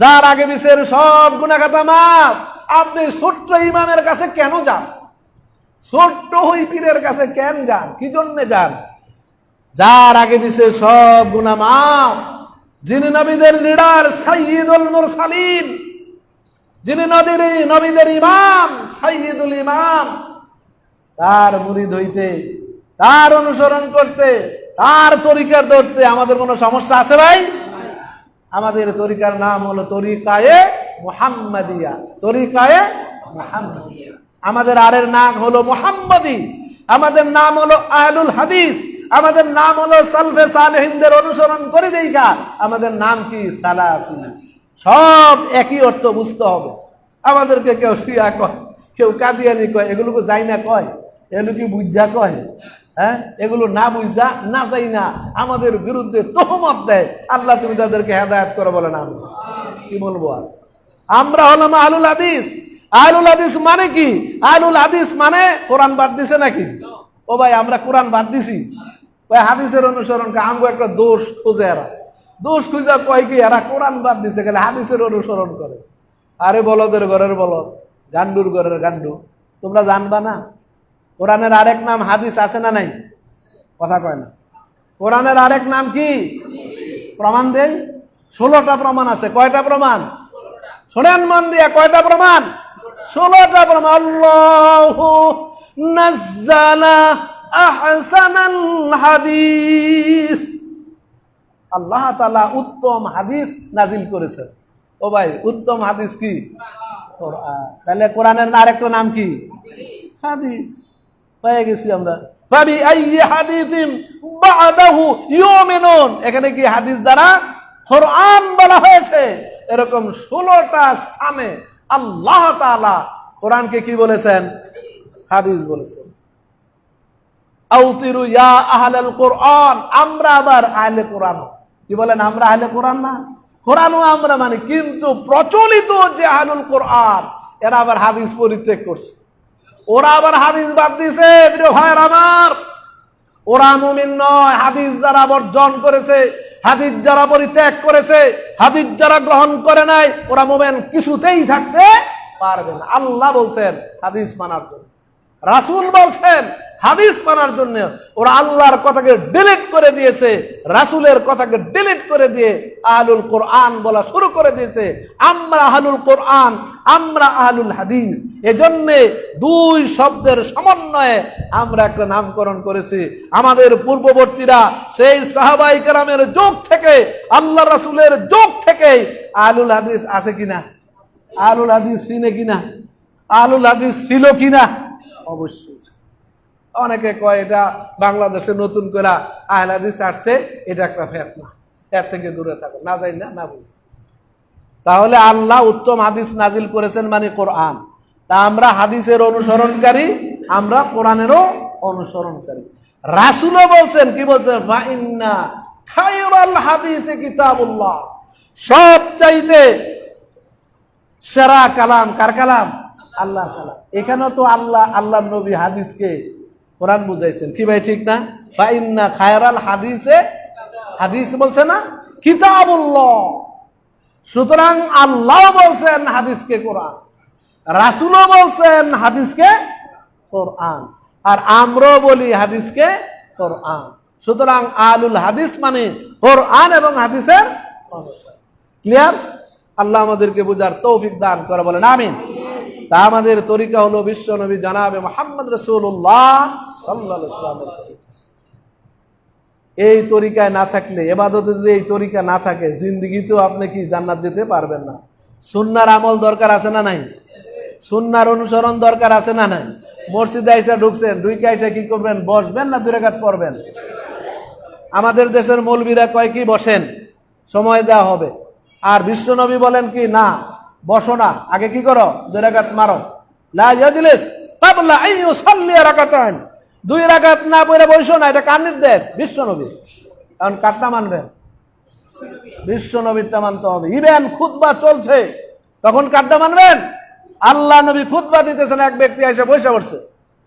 যার আগে বিশের সব গুনাহ খাতা মাফ, আপনি ছোট্ট ইমামের কাছে কেন যান? ছোট্ট ওই পীরের কাছে কেন যান? কি জন্য যান? যার আগে বিশের সব গুনাহ মাফ, যিনি নবীদের লিডার, সাইয়্যিদুল মুরসালিন, যিনি নবীদের ইমাম, সাইয়্যিদুল ইমাম, তার মুরিদ হইতে, তার অনুসরণ করতে, তার তরিকার ধরতে আমাদের কোনো সমস্যা আছে ভাই? আমাদের তরিকার নাম হলো তরিকায়ে মুহাম্মাদিয়া, তরিকায়ে মুহাম্মাদিয়া। আমাদের আরের নাম হলো মুহাম্মাদি। আমাদের নাম হলো আহলুল হাদিস, আমাদের নাম হলো সালফে সালেহিনদের অনুসরণ করে দেখা আমাদের নাম কি সালাফি। সব একই অর্থ বুঝতে হবে। আমাদেরকে কেউ শিয়া কয়, কেউ কাদিয়ানি কয়, এগুলোকে যাই না কয়, এগুলো কি বুঝা কয়? হ্যাঁ, এগুলো না বুঝা না যাই না আমাদের বিরুদ্ধে তহমত দেয়। আল্লাহ তুমি তাদেরকে হেদায়েত করে বলে না, কি বলবো আর। আমরা হলাম আহলুল হাদিস। আহলুল হাদিস মানে কি? আহলুল হাদিস মানে কোরআন বাদ দিছে নাকি? ও ভাই, আমরা কোরআন বাদ দিছি, ওই হাদিসের অনুসরণ আমগো একটা দোষ খুঁজে, এরা দোষ খুঁজে কয় কি এরা কোরআন বাদ দিছে গেলে হাদিসের অনুসরণ করে। আরে বলদের ঘরের বলদ, গান্ডুর ঘরের গান্ডু, তোমরা জানবা না কোরআনের আরেক নাম হাদিস আছে না নাই? কথা কয় না। কোরআনের আরেক নাম কি? প্রমাণ দেই। 16টা প্রমাণ আছে। কয়টা প্রমাণ? শোনেন মন দিয়া, কয়টা প্রমাণ? 16টা প্রমাণ। আল্লাহু নাজ্জালা আহসানাল হাদিস, আল্লাহ তাআলা উত্তম হাদিস নাজিল করেছেন। ও ভাই, উত্তম হাদিস কি? কোরআন। তাহলে কোরআনের আরেকটা নাম কি? হাদিস। পেয়ে গেছি আমরা। ফাবি আইয়ি হাদিসিন বাদাহু ইউমিনুন, এখানে কি হাদিস দ্বারা কোরআন বলা হয়েছে। এরকম 16টা স্থানে আল্লাহ তাআলা কোরআনকে কি বলেছেন? হাদিস বলেছেন। আউতিরু ইয়া আহলাল কোরআন, আমরা আবার আহলে কোরআন। কি বলেন? আমরা আহলে কোরআন না? কোরআনও আমরা মানে, কিন্তু প্রচলিত যে আহলুল কোরআন এরা আবার হাদিস পরিত্যাগ করছে। ওরা আবার হাদিস বাদ দিছে। প্রিয় ভাইয়ের আমার, ওরা মুমিন নয়। হাদিস যারা বর্জন করেছে, হাদিস যারা পরিত্যাগ করেছে, হাদিস যারা গ্রহণ করে নাই, ওরা মুমিন কিছুতেই থাকতে পারবে না। আল্লাহ বলছেন হাদিস মানার জন্য, রাসূল বলছেন হাদিস মানার জন্য। ওরা আল্লাহর কথাকে ডিলিট করে দিয়েছে, রাসূলের কথাকে ডিলিট করে দিয়ে আহলুল কোরআন বলা শুরু করে দিয়েছে। আমরা আহলুল কোরআন, আমরা আহলুল হাদিস। এজন্য দুই শব্দের সমন্বয়ে আমরা একটা নামকরণ করেছি। আমাদের পূর্ববর্তীরা সেই সাহাবায়ে কেরামের যুগ থেকে, আল্লাহ রাসূলের যুগ থেকে আহলুল হাদিস আছে কিনা, আহলুল হাদিস চিনে কিনা, আহলুল হাদিস ছিল কিনা? অবশ্যই। অনেকে কয় এটা বাংলাদেশে নতুন করে আহলে হাদিস আসছে, এটা একটা ফিতনা, এর থেকে দূরে থাকো। না জানি না, না বুঝি। তাহলে আল্লাহ উত্তম হাদিস নাজিল করেছেন মানে কোরআন। তা আমরা হাদিসের অনুসরণকারী, আমরা কোরআনেরও অনুসরণকারী। রাসূলও বলছেন, কি বলছেন? ফা ইন্না খায়রাল হাদিসে কিতাবুল্লাহ, সবচাইতে সেরা কালাম কার কালাম? আল্লাহর কালাম। এখানেও তো আল্লাহর নবী হাদিসকে কোরআন বুঝাইছেন। কি ভাই, ঠিক না? ফা ইন্না খায়রাল হাদিসে, হাদিস বলছে না, কিতাবুল্লাহ। সুতরাং আল্লাহ বলছেন হাদিসকে কোরআন, রাসূলও বলছেন হাদিসকে কোরআন, আর আমরাও বলি হাদিসকে কোরআন। সুতরাং আহলুল হাদিস মানে কোরআন এবং হাদিসের অনুসারী। ক্লিয়ার? আল্লাহ আমাদেরকে বুঝার তৌফিক দান করে, বলেন আমিন। তা আমাদের তরিকা হলো বিশ্ব নবী জনাবে মুহাম্মদ রাসূলুল্লাহ সাল্লাল্লাহু আলাইহি ওয়াসাল্লামের তরিকা। এই তরিকায় না থাকলে, ইবাদতে যদি এই তরিকা না থাকে, জিন্দেগিতেও আপনি কি জান্নাত যেতে পারবেন না। সুন্নাহর আমল দরকার আছে না নাই? সুন্নাহর অনুসরণ দরকার আছে না নাই? মসজিদে আইসা ঢুকছেন, ঢুকে আইসা কি করবেন? বসবেন না 2 রাকাত পড়বেন? আমাদের দেশের মৌলবীরা কয় কি বসেন, সময় দেওয়া হবে। আর বিশ্ব নবী বলেন কি, না বসো না, আগে কি করো? 2 রাকাত মারো। লা ইয়াজলিস ক্বাবলা আন ইউসাল্লি রাকাতান, 2 রাকাত না পড়ে বসো না। এটা কার নির্দেশ? বিশ্ব নবী। এখন কারটা মানবেন? বিশ্ব নবীরটা মানতে হবে। ইভেন খুতবা চলছে, তখন কারটা মানবেন? আল্লাহ নবী খুতবা দিতেছেন, এক ব্যক্তি এসে বসে পড়ছে,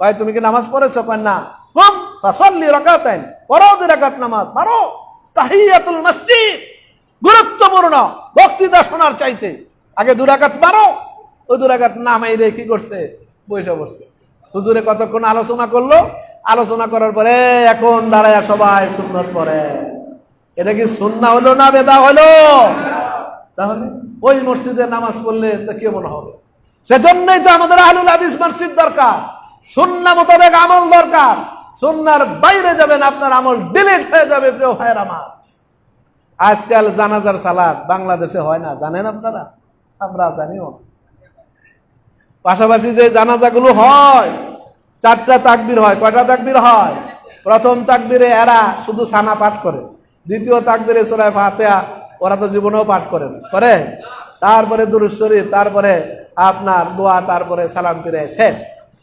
কয় তুমি কি নামাজ পড়েছো? কয় না। কুম ফাসাল্লি রাকাতান, পড়ো 2 রাকাত নামাজ, পারো। তাহিয়াতুল মসজিদ গুরুত্বপূর্ণ, বক্তৃতা শোনার চাইতে আগে 2 রাকাত পারো। ওই 2 রাকাত না মাইরে কি করছে? বসে পড়ছে। হুজুরে কতক্ষণ আলোচনা করলো, আলোচনা করার পরে এখন দাঁড়ায় সবাই সুন্নাত পড়ে। এটা কি সুন্নাহ হলো না বেদাত হলো? তাহলে ওই মসজিদে নামাজ পড়লে তা কেমন হবে? সেজন্যই তো আমাদের আহলুল হাদিস মসজিদ দরকার, সুন্নাহ মোতাবেক আমল দরকার। সুন্নাহর বাইরে যাবেন, আপনার আমল ডিলিট হয়ে যাবে। প্রিয় ভাইয়ের আমার, আজকাল জানাজার সালাত বাংলাদেশে হয় না, জানেন আপনারা? আমরা জানিও না। পাশাপাশি যে জানাজাগুলো হয়, 4টা তাকবীর হয়। কয়টা তাকবীর হয়? প্রথম তাকবীরে এরা শুধু সানা পাঠ করে, দ্বিতীয় তাকবীরে সূরা ফাতিহা ওরা তো জীবনেও পাঠ করে না, করে? তারপরে দুরূদ শরীফ, তারপরে আপনার দোয়া, তারপরে সালাম ফিরে শেষ।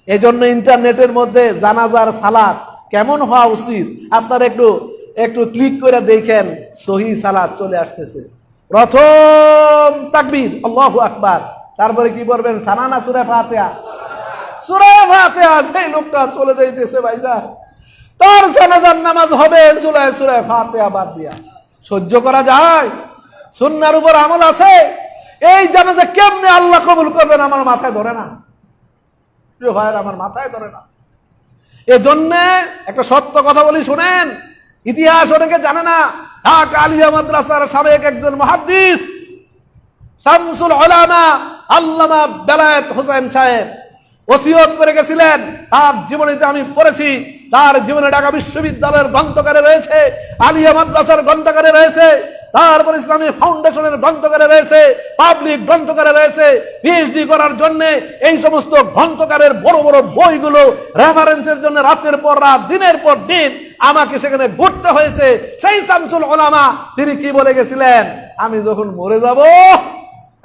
এই জন্য ইন্টারনেটের মধ্যে জানাজার সালাত কেমন হওয়া উচিত আপনারা একটু ক্লিক করে দেখেন, সহিহ সালাত চলে আসতেছে। প্রথম তাকবীর আল্লাহু আকবার, তারপরে কি বলবেন? সানা না সূরা ফাতিহা? সূরা ফাতিহা। সেই লোকটা চলে যাইতেছে ভাইজান, তার জানাজার নামাজ হবে সূরা ফাতিহা বাদ দিয়া। সহ্য করা যায়? সুন্নাহর উপর আমল আছে। এই জানাজা কেমনে আল্লাহ কবুল করবেন আমার মাথায় ধরে না, প্রিয় ভাইয়ের, আমার মাথায় ধরে না। এজন্য একটা সত্য কথা বলি শুনেন, ইতিহাস অনেকে জানে না। ঢাকা আলিয়া মাদ্রাসার সাবেক একজন মুহাদ্দিস শামসুল উলামা আল্লামা বেলায়েত হোসেন সাহেব ওসিয়ত করে গেছিলেন। তার জীবনীতে আমি পড়েছি, তার জীবনে ঢাকা বিশ্ববিদ্যালয়ের গ্রন্থকারে রয়েছে, আলিয়া মাদ্রাসার গ্রন্থকারে রয়েছে, তারপর ইসলামী ফাউন্ডেশনের গ্রন্থকারে রয়েছে, পাবলিক গ্রন্থকারে রয়েছে। পিএইচডি করার জন্য এই সমস্ত গ্রন্থকারের বড় বড় বইগুলো রেফারেন্সের জন্য রাতের পর রাত, দিনের পর দিন আমাকে সেখানে ঘুরতে হয়েছে। সেই শামসুল উলামা তিনি কি বলে গেছিলেন? আমি যখন মরে যাব,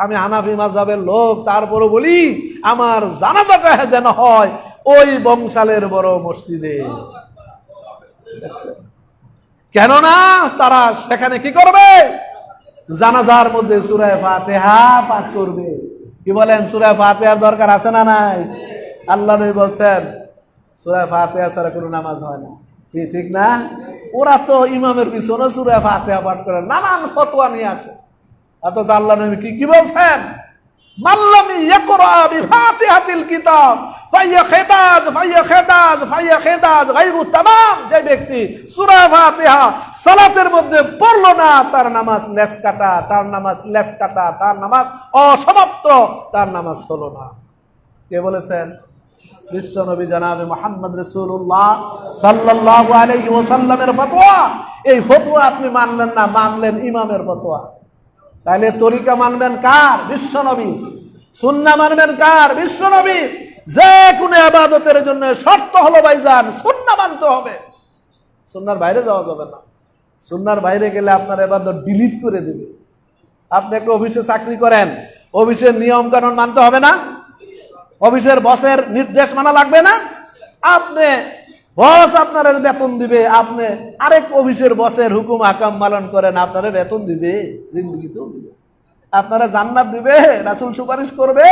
আমি হানাফি মাযহাবের লোক, তারপরও বলি আমার জানাজাটা যেন হয় ওই বংশালের বড় মসজিদে। কেননা তারা সেখানে কি করবে? জানাজার মধ্যে সূরা ফাতিহা পাঠ করবে। কি বলেন? সূরা ফাতিহার দরকার আছে না নাই? আল্লাহ নবী বলছেন সূরা ফাতিহা ছাড়া কোনো নামাজ হয় না। কি ঠিক না? ওরা তো ইমামের পিছনে সূরা ফাতিহা পাঠ করে নানান ফতোয়া নিয়ে আসে। অথচ আল্লাহ নবী কি বলছেন? মাল্লামি ইয়াকরা বিফাতিহাতিল কিতাব ফাইয়া খিদাজ গায়রু তামাম। যে ব্যক্তি সূরা ফাতিহা সালাতের মধ্যে পড়লো না, তার নামাজ লেস কাটা, তার নামাজ লেস কাটা, তার নামাজ অসমাপ্ত, তার নামাজ হলো না। কে বলেছেন? বিশ্ব নবী জনাবে মুহাম্মদ রাসূলুল্লাহ সাল্লাল্লাহু আলাইহি ওয়াসাল্লামের ফতোয়া। এই ফতোয়া আপনি মানলেন না, মানলেন ইমামের ফতোয়া। তাহলে তরিকা মানবেন কার? বিশ্ব নবী। সুন্নাহ মানবেন কার? বিশ্ব নবী। যে কোনো ইবাদতের জন্য শর্ত হলো ভাইজান সুন্নাহ মানতে হবে, সুন্নাহর বাইরে যাওয়া যাবে না। সুন্নাহর বাইরে গেলে আপনার ইবাদত ডিলিট করে দিবে। আপনি একটা অফিসে চাকরি করেন, অফিসের নিয়ম কানুন মানতে হবে না? অফিসের বসের নির্দেশ মানা লাগবে না? আপনি বস আপনার বেতন দিবে, আপনি আরেক অফিসের বসের হুকুম হাকাম পালন করেন, আপনারা বেতন দিবে, জিন্দেগিতেও দিবে, আপনারা জান্নাত দিবে, রাসূল সুপারিশ করবে।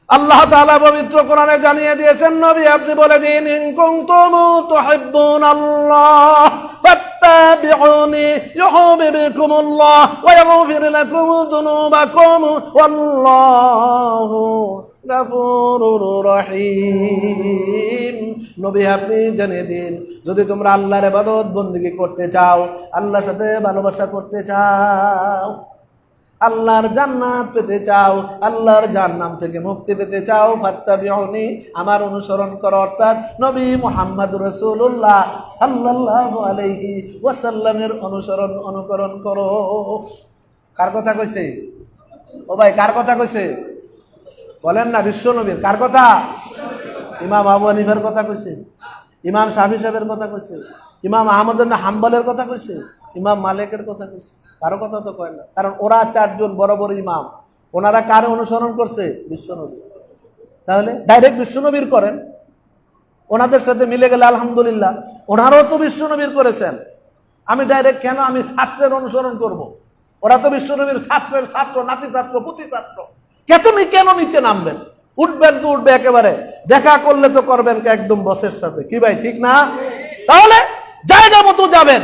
আল্লাহ তাআলা পবিত্র কোরআনে জানিয়ে দিয়েছেন, নবী আপনি বলে দিন, ইন কুনতুম তুহিব্বুনাল্লাহ ফাত্তাবিউনি ইউহিব্বুকুমুল্লাহ ওয়া ইয়াগফির লাকুম যুনুবাকুম ওয়াল্লাহু গাফুরুর রহিম। নবী আপনি জানিয়ে দিন, যদি তোমরা আল্লাহর ইবাদত বندگی করতে চাও, আল্লাহর সাথে ভালোবাসা করতে চাও, আল্লাহর জান্নাত পেতে চাও, আল্লাহর জাহান্নাম থেকে মুক্তি পেতে চাও, ফাত্তাবিউনি আমার অনুসরণ করো, অর্থাৎ নবী মুহাম্মদ রাসূলুল্লাহ সাল্লাল্লাহু আলাইহি ওয়াসাল্লামের অনুকরণ করো। কার কথা কইছে? ও ভাই কার কথা কইছে? বলেন না, বিশ্ব নবীর। কার কথা? ইমাম আবু হানিফার কথা কইছে, ইমাম শাফি সাহেবের কথা কইছে, ইমাম আহমদ ইবনে হাম্বলের কথা কইছে, ইমাম মালিকের কথা কইছে। কারো কথা তো কয় না, কারণ ওরা চারজন বড় বড় ইমাম, ওনারা কার অনুসরণ করছে? বিশ্ব নবী। তাহলে ডাইরেক্ট বিশ্ব নবীর করেন, ওনাদের সাথে মিলে গেলে আলহামদুলিল্লাহ। ওনারাও তো বিশ্ব নবীর করেছেন, আমি ডাইরেক্ট কেন আমি ছাত্রের অনুসরণ করব? ওরা তো বিশ্ব নবীর ছাত্রের ছাত্র, নাতি ছাত্র, পুতি ছাত্র। কেন নিচে নামবেন? উঠবেন তো উঠবে একেবারে, দেখা করলে তো করবেন একদম বসের সাথে। কি ভাই ঠিক না? তাহলে জায়গা মতো যাবেন।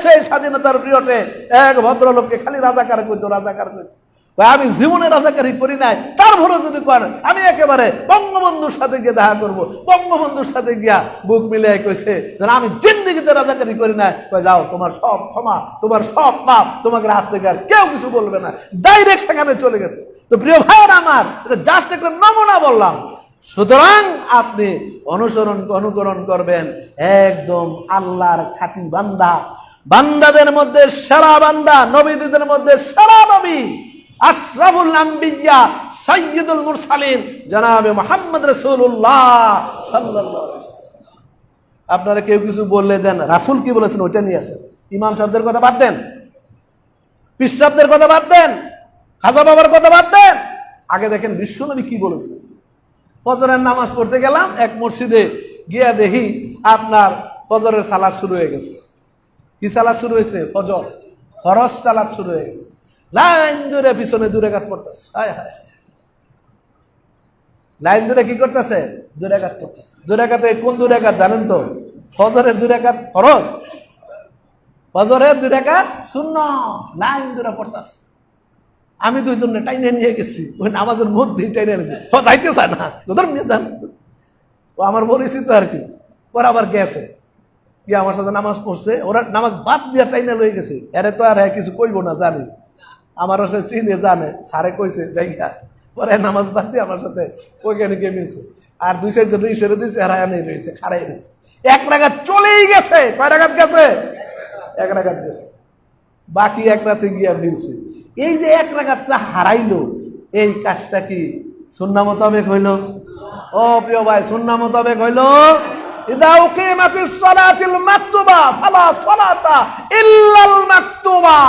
সেই স্বাধীনতার পিরিয়ডে এক ভদ্রলোককে খালি রাজাকার কইতো, রাজাকার কইতো। আমি জীবনে রাজাকারি করি নাই, তারপরে যদি করেন আমি একেবারে বঙ্গবন্ধুর সাথে গিয়ে দেখা করবো। বঙ্গবন্ধুর সাথে গিয়া বুক মিলিয়ে কইছে আমি জিন্দেগিতে রাজাকারি করি নাই। যাও, তোমার সব ক্ষমা, তোমার সব পাপ, তোমাকে রাজ থেকে আর কেউ কিছু বলবে না। ডাইরেক্ট সেখানে চলে গেছে। তো প্রিয় ভাইয়ের আমার, এটা জাস্ট একটা নমুনা বললাম। সুতরাং আপনি অনুকরণ করবেন একদম আল্লাহর খাঁটি বান্দা, বান্দাদের মধ্যে সেরা বান্দা, নবীদের মধ্যে সেরা নবী আশরাফুল আম্বিয়া সাইয়্যিদুল মুরসালিন জনাবে মুহাম্মদ রাসূলুল্লাহ সাল্লাল্লাহু আলাইহি ওয়াসাল্লাম। আপনারা কেউ কিছু বললে দেন, রাসূল কি বলেছেন ওইটা নিয়ে আসেন। ইমাম সাহেবদের কথা বাদ দেন, পীর সাহেবদের কথা বাদ দেন, খাজা বাবার কথা বাদ দেন। আগে দেখেন বিশ্বনবী কি বলেছেন। ফজরের নামাজ পড়তে গেলাম এক মসজিদে, গিয়া দেখি আপনার ফজরের সালাত শুরু হয়ে গেছে। কি সালাত শুরু হয়েছে? ফজর, ফরজ সালাত শুরু হয়ে গেছে। লাইন ধরে পিছনে 2 রাকাত পড়তেছে। হায় হায়, লাইন ধরে কি করতেছে? 2 রাকাত পড়তেছে। 2 রাকাতে কোন 2 রাকাত জানেন তো? ফজরের 2 রাকাত ফরজ, ফজরের 2 রাকাত সুন্নাত। লাইন ধরে পড়তেছে। আমি 2 জনে টাইনে নিয়ে গেছি, ওই নামাজের মধ্যেই টাইনে নিয়ে যাইতে চায় না, ধর নিয়ে যান। ও আমার পরিচিত আর কি, ওরা আবার গেছে, গিয়ে আমার সাথে নামাজ পড়ছে। ওরা নামাজ বাদ দিয়া টাইনে লয়ে গেছে। এরে তো আর কিছু কইব না, জানি আমার সাথে চিনে জানে, সারে কইছে জায়গা। পরে নামাজ বাদ দিয়ে আমার সাথে ওইখানে গিয়ে মিলছে। আর 2-4 জন ইশারা দিয়েছে, হারায় রয়েছে, খারাই রয়েছে। 1 রাকাত চলেই গেছে। কয় রাকাত গেছে? 1 রাকাত গেছে। বাকি 1 রাতে গিয়া মিলছে। এই যে 1 রাকাতটা হারাইলো, এই কাজটা কি সুন্নাহ মোতাবেক হইল? ও প্রিয় ভাই, সুন্নাহ মোতাবেক হইল? ইদা উকিমাতিস সালাতুল মাকতুবা ফালা সালাতা ইল্লাল মাকতুবা।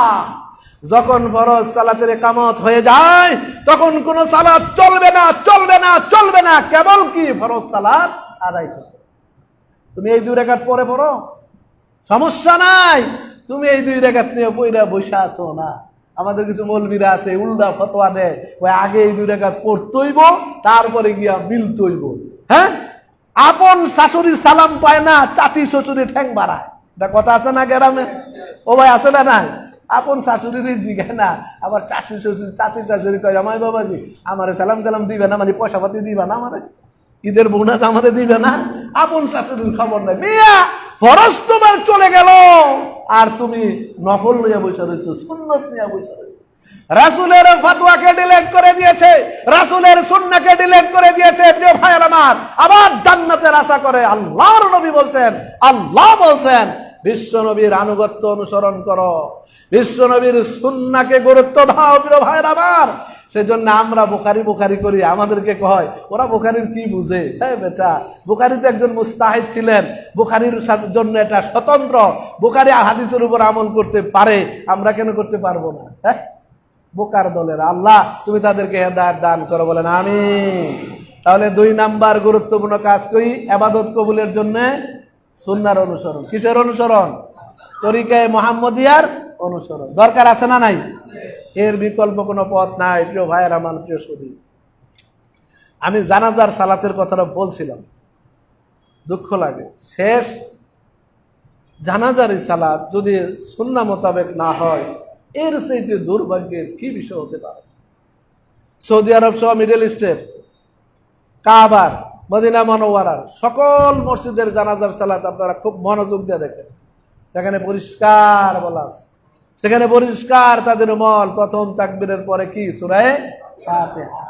যখন ফরজ সালাতের ইকামত হয়ে যায় তখন কোন সালাত চলবে না, চলবে না, চলবে না, কেবল কি ফরজ সালাত আদায় করবে। তুমি এই 2 রাকাত পরে পড়ো, সমস্যা নাই। তুমি এই 2 রাকাত নিয়ে পয়রা বসে আছো না। আমাদের কিছু মৌলবীরা আছে উল্টা ফতোয়া দেয়, ওই আগে এই 2 রাকাত পড়তেইব, তারপরে গিয়া মিলতেইব। হ্যাঁ, আপন শাশুড়ির সালাম পায় না, চাচি শ্বশুরি ঠ্যাং বাড়ায়। এটা কথা আছে না গ্রামে? ও ভাই আছে না? নাই। আপন শাশুড়িরই জিগায় না, আবার চাচি শ্বশুরি, চাচি শাশুড়ি কয় আমায় বাবাজি আমারে সালাম কালাম দিবে না, মানে পয়সা পাতি দিবা না, আমারে ঈদের বোনাস আমারে দিবে না। আপন শাশুড়ির খবর নাই। মিয়া ফরজ তোমার চলে গেল, আর তুমি নফল নিয়ে বসে রয়েছো, সুন্নত নিয়ে বসে রয়েছো। রাসূলের ফতোয়াকে ডিলিট করে দিয়েছে, রাসূলের সুন্নাহকে ডিলিট করে দিয়েছে। প্রিয় ভাইয়ের আমার, আবার জান্নাতের আশা করে। আল্লাহর নবী বলছেন, আল্লাহ বলছেন বিশ্ব নবীর আনুগত্য অনুসরণ করো, বিশ্ব নবীর সুন্নাহকে গুরুত্ব দাও। প্রিয় ভাইয়ের আমার, সেজন্য আমরা বুখারী করি, আমাদেরকে কয় ওরা বুখারীর কি বুঝে। হ্যাঁ বেটা, বুখারী তো একজন মুস্তাহিদ ছিলেন, বুখারীর জন্য এটা স্বতন্ত্র। বুখারী হাদিসের উপর আমল করতে পারে, আমরা কেন করতে পারবো না? হ্যাঁ, বোকার দলের। আল্লাহ তুমি তাদেরকে হেদায়েত দান করো, বলেন আমিন। তাহলে 2 নাম্বার গুরুত্বপূর্ণ কাজ করি ইবাদত কবুলের জন্য সুন্নাহর অনুসরণ। কিসের অনুসরণ? তরিকায়ে মুহাম্মদিয়ার অনুসরণ। দরকার আছে না নাই? এর বিকল্প কোনো পথ নাই। প্রিয় ভাইয়ের আমার, প্রিয় সুধী, আমি জানাজার সালাতের কথাটা বলছিলাম, দুঃখ লাগে। শেষ জানাজার সালাত যদি সুন্নাহ মোতাবেক না হয়, এর চাইতে দুর্ভাগ্যের কি বিষয় হতে পারে? সৌদি আরব সহ মিডল ইস্টের কাবার, মদিনা মুনাওয়ারার সকল মসজিদের জানাজার সালাত আপনারা খুব মনোযোগ দিয়ে দেখেন, সেখানে পরিষ্কার বলা আছে, সেখানে পরিষ্কার তাদের আমল প্রথম তাকবীরের পরে কি? সূরা ফাতিহা।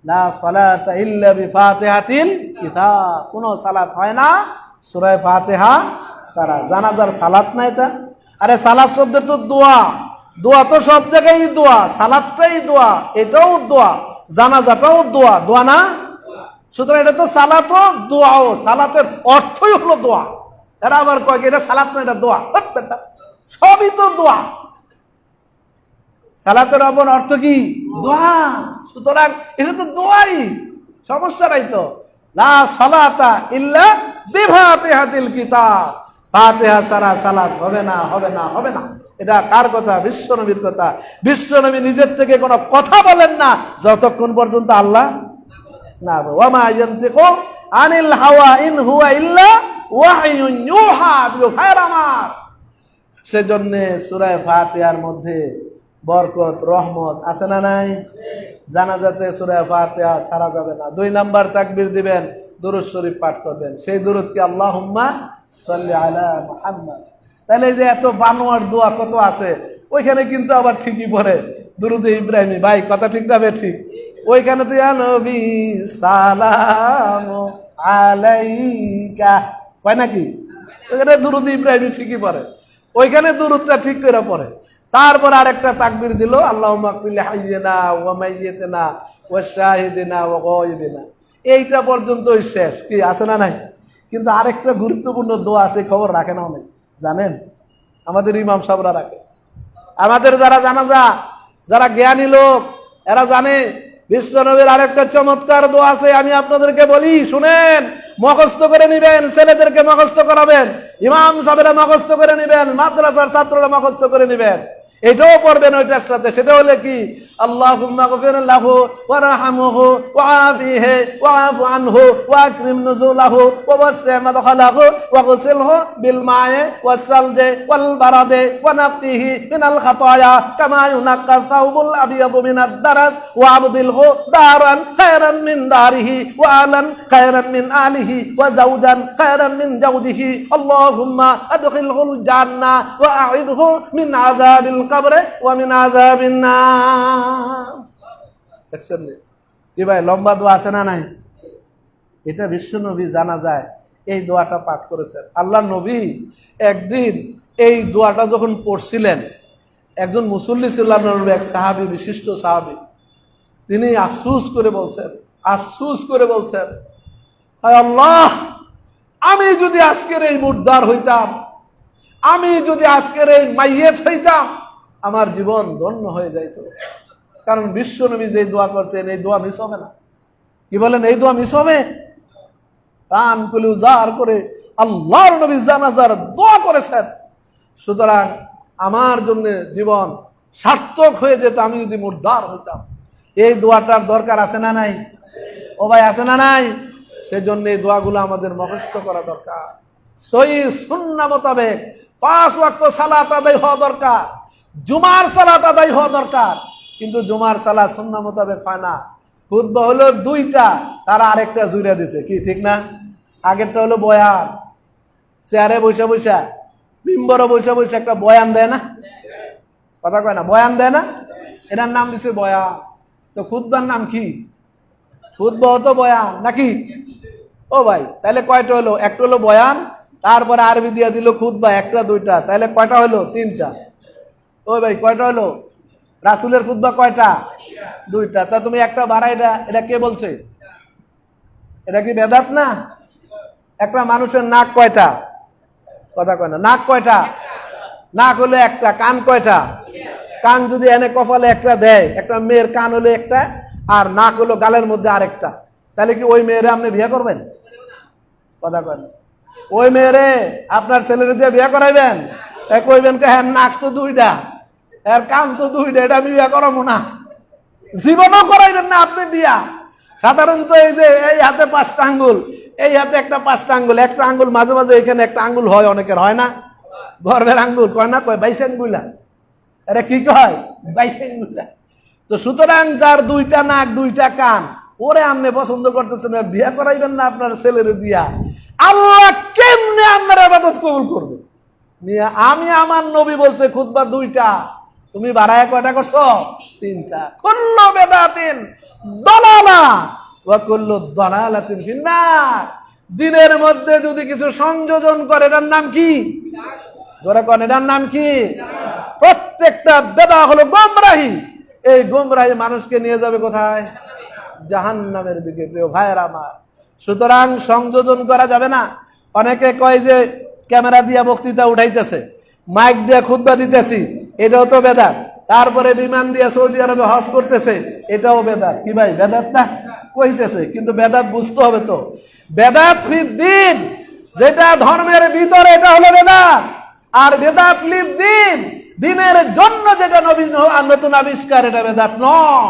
লা সালাতা ইল্লা বিফাতিহাতিল কিতাব। কোন সালাত হয় না সূরা ফাতিহা ছাড়া। জানাজার সালাত না এটা? আরে সালাত শব্দের তো দোয়া, দোয়া তো সব জায়গায় দোয়া, সালাতটাই দোয়া, এটাও দোয়া, জানাজাটাও দোয়া, দোয়া না? সুতরাং এটা তো সালাতও দোয়াও, সালাতের অর্থই হলো দোয়া। এরা আবার কয় এটা সালাত না, এটা দোয়া। সবই তো দোয়া। সালাতের অপর অর্থ কি? দোয়া। সুতরাং এটা তো দোয়াই, সমস্যা নাই তো। লা সালাতা ইল্লা বিফাতিহাতিল কিতাব। ফাতিহা ছাড়া সালাত হবে না, হবে না, হবে না। এটা কার কথা? বিশ্বনবীর কথা। বিশ্বনবী নিজের থেকে কোনো কথা বলেন না যতক্ষণ পর্যন্ত আল্লাহ না বলে। ওয়া মা ইয়ানতিকু আনিল হাওয়া ইন হুয়া ইল্লা ওয়াহয়ুন ইউহা। ভাইরা আমার, সেজন্য সূরা ফাতিহার মধ্যে বরকত, রহমত আছে না নাই? জানাজাতে সূরা ফাতিহা ছাড়া যাবে না। 2 নাম্বার তাকবীর দিবেন, দুরূদ শরীফ পাঠ করবেন। সেই দুরূদ কি? আল্লাহুম্মা সাল্লি আলা মুহাম্মদ। তাহলে যে এত বানোয়ার দোয়া কত আছে, ওইখানে কিন্তু আবার ঠিকই পড়ে দুরূদে ইব্রাহিমী। ভাই কথা ঠিক না ঠিক? ওইখানে তো ইয়া নবী সালামু আলাইকা কয় নাকি? ওইখানে দুরূদে ইব্রাহিমী ঠিকই পড়ে, ওইখানে দুরূদটা ঠিক করে পড়ে। তারপর আরেকটা তাকবীর দিল, আল্লাহুম্মা গফির লিহাইয়িনা ওয়া মাইয়িতিনা ওয়া শাহিদিনা ওয়া গায়িবিনা। এইটা পর্যন্তই শেষ। কি আছে না নাই? কিন্তু আরেকটা গুরুত্বপূর্ণ দোয়া আছে, খবর রাখে না অনেক, জানেন? আমাদের ইমাম সাহেবরা রাখে। আমাদের যারা জানাজা, যারা জ্ঞানী লোক, এরা জানে বিশ্বনবীর আরেকটা চমৎকার দোয়া আছে। আমি আপনাদেরকে বলি, শুনেন, মুখস্থ করে নিবেন, ছেলেদেরকে মুখস্থ করাবেন, ইমাম সাহেবরা মুখস্থ করে নিবেন, মাদ্রাসার ছাত্ররা মুখস্থ করে নিবেন, এটাও পড়বেন ওইটার সাথে। সেটা হলে কি, আল্লাহুম্মা গফির লাহু ওয়ারহামহু ওয়াআফিহি ওয়াআফু আনহু ওয়াকরিম নুজুলাহু ওয়াওয়াসি' মাদখালাহু ওয়াগসিলহু বিল মা'i ওয়াস-সালজি ওয়াল বারাদি ওয়ানাক্কিহি মিনাল খাতায়া কামা ইউনাক্কা সাওবুল আবিয়াদু মিনাদ দারাস ওয়াবদিলহু দারান খায়রান মিন দারিহি ওয়া আলান খায়রান মিন আলিহি ওয়া যাওজান খায়রান মিন যাওজিহি। আল্লাহুম্মা আদখিলহুল জান্নাহ ওয়া আ'idহু মিন আযাবিল কবরে ওয়া মিন আযাবিন নার। দেখছেন কি ভাই, লম্বা দোয়া আছে না নাই? এটা বিশ্বনবী জানা যায় এই দোয়াটা পাঠ করেছেন। আল্লাহ নবী একদিন এই দোয়াটা যখন পড়ছিলেন, একজন মুসল্লি ছিল আল্লাহ নবী, এক সাহাবী, বিশিষ্ট সাহাবী, তিনি আফসোস করে বলছেন, হায় আল্লাহ, আমি যদি আজকের এই মুর্দার হইতাম, আমি যদি আজকের এই মাইয়েত হইতাম, আমার জীবন ধন্য হয়ে যাইত। কারণ বিশ্বনবী যে দোয়া করছেন, এই দোয়া মিস হবে না। কি বলেন, এই দোয়া মিস হবে? প্রাণ খুলে উজাড় করে আল্লাহর নবী জানাজার দোয়া করেছেন। সুতরাং আমার জন্য জীবন সার্থক হয়ে যেত আমি যদি মুর্দার হইতাম। এই দোয়াটার দরকার আছে না নাই? ও ভাই, আছে না নাই? সেজন্য এই দোয়াগুলো আমাদের মুখস্থ করা দরকার। সহিহ সুন্নাহ মোতাবেক 5 ওয়াক্ত সালাত আদায় হওয়া দরকার, জুমার সালাত আদায় হওয়া দরকার। কিন্তু জুমার সালাত সুন্নাহ মোতাবেক হয় না। খুতবা হলো 2টা, তারা আরেকটা জুড়ে দিছে। কি ঠিক না? আগেরটা হলো বয়ান, চেয়ারে বসে মিম্বরে বসে একটা বয়ান দেয় না? কথা কয় না? বয়ান দেয় না? এটার নাম দিছে বয়ান। তো খুতবার নাম কি? খুতবা হতো বয়ান নাকি? ও ভাই, তাহলে কয়টা হলো? একটা হলো বয়ান, তারপরে আরবি দিয়ে দিল খুতবা, 1টা 2টা, তাহলে কয়টা হলো? 3টা। ওই ভাই, কয়টা হলো? রাসূলের খুতবা কয়টা? 2টা। তা তুমি একটা বাড়াই, এটা কে বলছে? এটা কি বেদাত না? একটা মানুষের নাক কয়টা? কথা কয় না। নাক কয়টা? নাক হলো একটা। কান কয়টা? কান যদি এনে কপালে একটা দেয়, একটা মেয়ের কান হলো একটা, আর নাক হলো গালের মধ্যে আরেকটা, তাহলে কি ওই মেয়েরে আপনি বিয়ে করবেন? কথা কয় না। ওই মেয়েরে আপনার ছেলের দিয়ে বিয়ে করাইবেন? তাই কইবেন কে, হ্যাঁ নাক তো 2টা, এর কান তো 2টা, এটা আমি বিয়ে করাবো না। জীবনও করাইবেন না আপনি বিয়া। সাধারণত এই যে এই হাতে 5টা আঙ্গুল, এই হাতে একটা 5টা আঙ্গুল, একটা আঙ্গুল মাঝে মাঝে এখানে একটা আঙ্গুল হয়, অনেকের হয় না? গর্ভের আঙ্গুল কয় না? কয় 22 আঙ্গুলা। এটা কি কয়? 22 আঙ্গুলা। তো সুতরাং যার 2টা নাক 2টা কান, ওরে আপনি পছন্দ করতেছেন, বিয়ে করাইবেন না আপনার ছেলের দিয়া। আল্লাহ কেমনে আপনার ইবাদত কবুল করবে? আমি, আমার নবী বলছে খুতবা 2টা, তুমি বাড়ায় কয়টা করছো? 3টা। কুল্লু বিদআতিন দালালা ওয়া কুল্লু দালালাতিন ফিন্নার। দিনের মধ্যে যদি কিছু সংযোজন করে, এটার নাম কি? জোরে কোন, এটার নাম কি? প্রত্যেকটা বেদা হলো গোমরাহি। এই গোমরাহি মানুষকে নিয়ে যাবে কোথায়? জাহান্নামের দিকে। প্রিয় ভাইয়েরা আমার, সুতরাং সংযোজন করা যাবে না। অনেকে কয় যে ক্যামেরা দিয়া বক্তৃতা উঠাইতেছে, মাইক দিয়া খুতবা দিতেছি, এটাও তো বেদাত। তারপরে বিমান দিয়া সৌদি আরবে হজ করতেছে, এটাও বেদাত। কি ভাই, বেদাত না কইতেছে, কিন্তু বেদাত বুঝতে হবে তো। বেদাত ফিদ্দিন, যেটা ধর্মের ভিতরে, এটা হলো বেদাত। আর বেদাত লিদ্দিন, দিনের জন্য যেটা নতুন আবিষ্কার, এটা বেদাত নয়।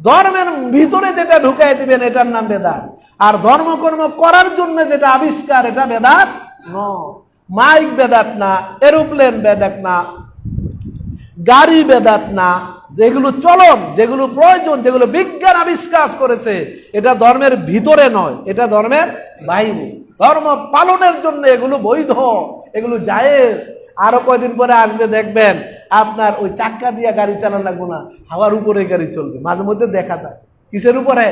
ধর্মের ভিতরে যেটা ঢুকাই দিবেন, এটার নাম বেদাত। আর ধর্মকর্ম করার জন্য যেটা আবিষ্কার, এটা বেদাত নয়। মাইক বেদাত না, এরোপ্লেন বেদাত না, গাড়ি বেদাত না। যেগুলো চলন, যেগুলো প্রয়োজন, যেগুলো বিজ্ঞান আবিষ্কার করেছে, এটা ধর্মের ভিতরে নয়, এটা ধর্মের বাইরে। ধর্ম পালনের জন্য এগুলো বৈধ, এগুলো জায়েজ। আরো কয়দিন পরে আসবে, দেখবেন আপনার ওই চাক্কা দিয়া গাড়ি চালানো লাগবে না, হাওয়ার উপরে গাড়ি চলবে। মাঝে মধ্যে দেখা যায়। কিসের উপরে?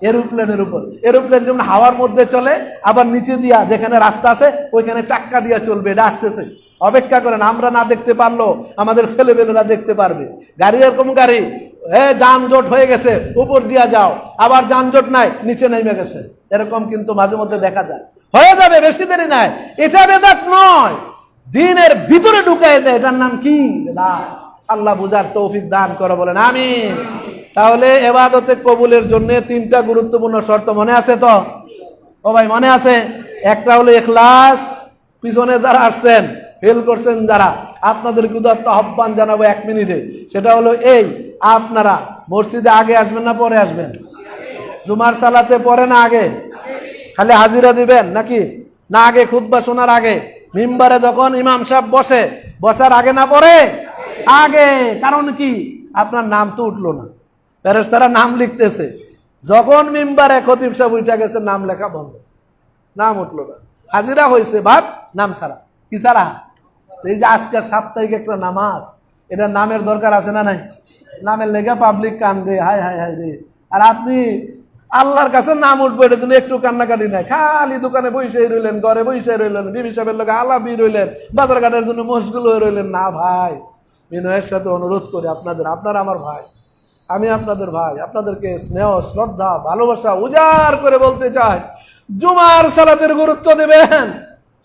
এরোপ্লেনের উপর। এরোপ্লেন যেমন হাওয়ার মধ্যে চলে, আবার নিচে দিয়া যেখানে রাস্তা আছে ওইখানে চাক্কা দিয়া চলবে, এটা আসতেছে। অপেক্ষা করেন, আমরা না দেখতে পারলো আমাদের ছেলেমেয়েরা দেখতে পারবে। গাড়ি এরকম গাড়ি, যানজট হয়ে গেছে, উপর দিয়া যাও, আবার যানজট নাই, নিচে নেমে গেছে, এরকম কিন্তু মাঝে মধ্যে দেখা যায়। হয়ে যাবে, বেশি দেরি নাই। এটা বেদাত নয়, দিনের ভিতরে ঢুকাই দেয়, এটার নাম কি? বেদাত। আল্লাহ বুঝার তৌফিক দান করে, বলেন আমিন। তাহলে ইবাদতে কবুলের জন্য 3টা গুরুত্বপূর্ণ শর্ত মনে আছে তো? সবাই মনে আছে? একটা হলো ইখলাস। পিছনে যারা আসছেন, ফেল করছেন যারা, আপনাদের উদাত্ত আহ্বান জানাবো 1 মিনিটে। সেটা হলো এই, আপনারা মসজিদে আগে আসবেন না পরে আসবেন? জুমার সালাতে পরে না আগে? খালি হাজিরা দিবেন নাকি? না আগে খুতবা শোনার আগে? মিম্বারে যখন ইমাম সাহেব বসে, বসার আগে না পরে? আগে। কারণ কি? আপনার নাম তো উঠলো না, ফেরেশতারা নাম লিখতেছে। যখন মিম্বারে খতিব সাহেব উঠে গেছে, নাম লেখা বন্ধ, নাম উঠলো না, হাজিরা হয়েছে ভাব নাম ছাড়া। কি ছাড়া? এই যে আজকের সাপ্তাহিক একটা নামাজ, এটা নামের দরকার আছে না নাই? নামের লেগে পাবলিক কান্দে, হায় হায় হায় রে। আর আপনি আল্লাহর কাছে নাম উঠবো, এটার জন্য একটু কান্নাকাটি নাই, খালি দোকানে বসে রইলেন, ঘরে বসে রইলেন, বিবি সাহেবের লোক আলাপি রইলেন, বাজার ঘাটের জন্য মশগুল হয়ে রইলেন। না ভাই, বিনয়ের সাথে অনুরোধ করি আপনারা আমার ভাই, আমি আপনাদের ভাই, আপনাদেরকে স্নেহ, শ্রদ্ধা, ভালোবাসা উজাড় করে বলতে চাই, জুমার সালাতের গুরুত্ব দেবেন,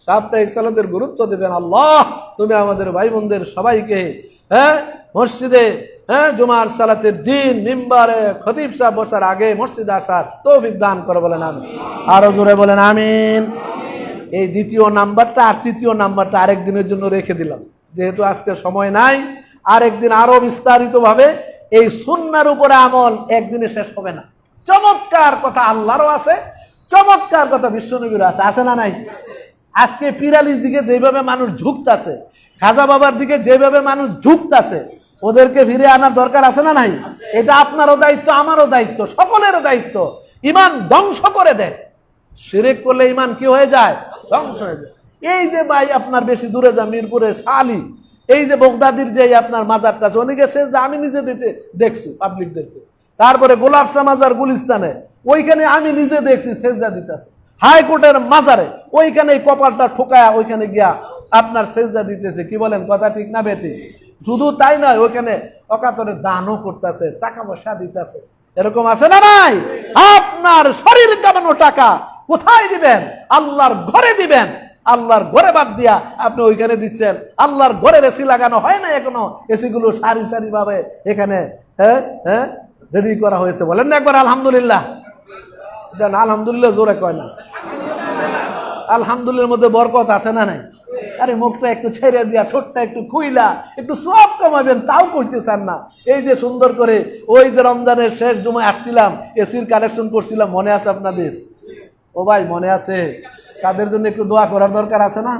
সাপ্তাহিক সালাতের গুরুত্ব দেবেন। আল্লাহ তুমি আমাদের ভাই বোনদের সবাইকে মসজিদে জুমার সালাতের দিন মিম্বারে খতিব সাহেব বসার আগে মসজিদে আসার তৌফিক দান করে, বলেন আমিন। আরো জোরে বলেন আমিন। এই 2য় নাম্বারটা আর 3য় নাম্বারটা আরেক দিনের জন্য রেখে দিলাম, যেহেতু আজকে সময় নাই। আরেকদিন আরো বিস্তারিত ভাবে এই সুন্নাহর উপরে আমল একদিনে শেষ হবে না। চমৎকার কথা আল্লাহরও আছে, চমৎকার কথা বিশ্বনবীর আছে, আছে না নাই? আজকে পিরালির দিকে যেভাবে মানুষ ঝুঁকতেছে, খাজা বাবার দিকে যেভাবে মানুষ ঝুঁকতেছে, ওদেরকে ফিরে আনার দরকার আছে না নাই? এটা আপনারও দায়িত্ব, আমারও দায়িত্ব, সকলেরও দায়িত্ব। ইমান ধ্বংস করে দেয়, শিরক করলে ইমান কি হয়ে যায়? ধ্বংস হয়ে যায়। এই যে ভাই আপনার বেশি দূরে যা, মিরপুরে শালি, এই যে বগদাদির যে আপনার মাজার কাছে অনেকে সেজদা আমি নিজে দিতে দেখছি পাবলিকদেরকে। তারপরে গোলাপশাহ মাজার গুলিস্তানে, ওইখানে আমি নিজে দেখছি সেজদা দিতেছে। হাইকোর্টের মাজারে ওইখানে কপালটা ঠোকায়া ওইখানে গিয়া আপনার সেজদা দিতেছে। কি বলেন, কথা ঠিক না বেটি? শুধু তাই নয়, ওইখানে অকাতরে দানও করতেছে, টাকা পয়সা দিতেছে। এরকম আছে না নাই? আপনার শরীর কামানো টাকা কোথায় দিবেন? আল্লাহর ঘরে দিবেন। আল্লাহর ঘরে বাদ দিয়া আপনি ওইখানে দিচ্ছেন। আল্লাহর ঘরের এসি লাগানো হয় না এখনো, এসি গুলো সারি সারি ভাবে এখানে রেডি করা হয়েছে। বলেন না একবার আলহামদুলিল্লাহ? আলহামদুলিল্লাহ জোরে কয় না। আলহামদুলিল্লাহর মধ্যে বরকত আছে না নাই? আরে মুখটা একটু ছেড়ে দিয়া, ঠোঁটটা একটু খুইলা, একটু সব কমাবেন, তাও করতে চান না। এই যে সুন্দর করে ওই যে রমজানের শেষ জুমায় আসছিলাম, এসির কালেকশন করছিলাম, মনে আছে আপনাদের? ও ভাই মনে আছে? তাদের জন্য একটু দোয়া করার দরকার আছে না?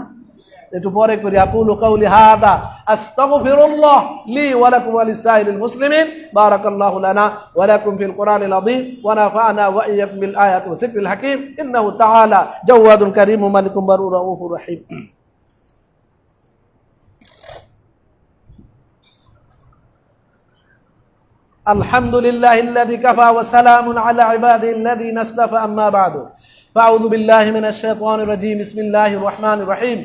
একটু পরে করি। আকুলু কাউলি হাদা আস্তাগফিরুল্লাহ লি ওয়া লাকুম ওয়া লিসাইরিল মুসলিমিন বারাকাল্লাহু লানা ওয়া লাকুম ফিল কুরআনিল আযীম ওয়া নাফা'না ওয়া ইয়্যাকুম বিল আয়াতি ওয়া যিকরিল হাকীম ইন্নাহু তাআলা জাওয়াদুন কারীমুন মালিকুম বারুর রাউফুর রহিম। আলহামদুলিল্লাহিল্লাযী কাফা ওয়া সালামুন আলা ইবাদিহিল্লাযীনা ইসতাফা, আম্মা বা'দু। ফাআউযু বিল্লাহি মিনাশ শাইতানির রাজীম। বিসমিল্লাহির রহমানির রহিম।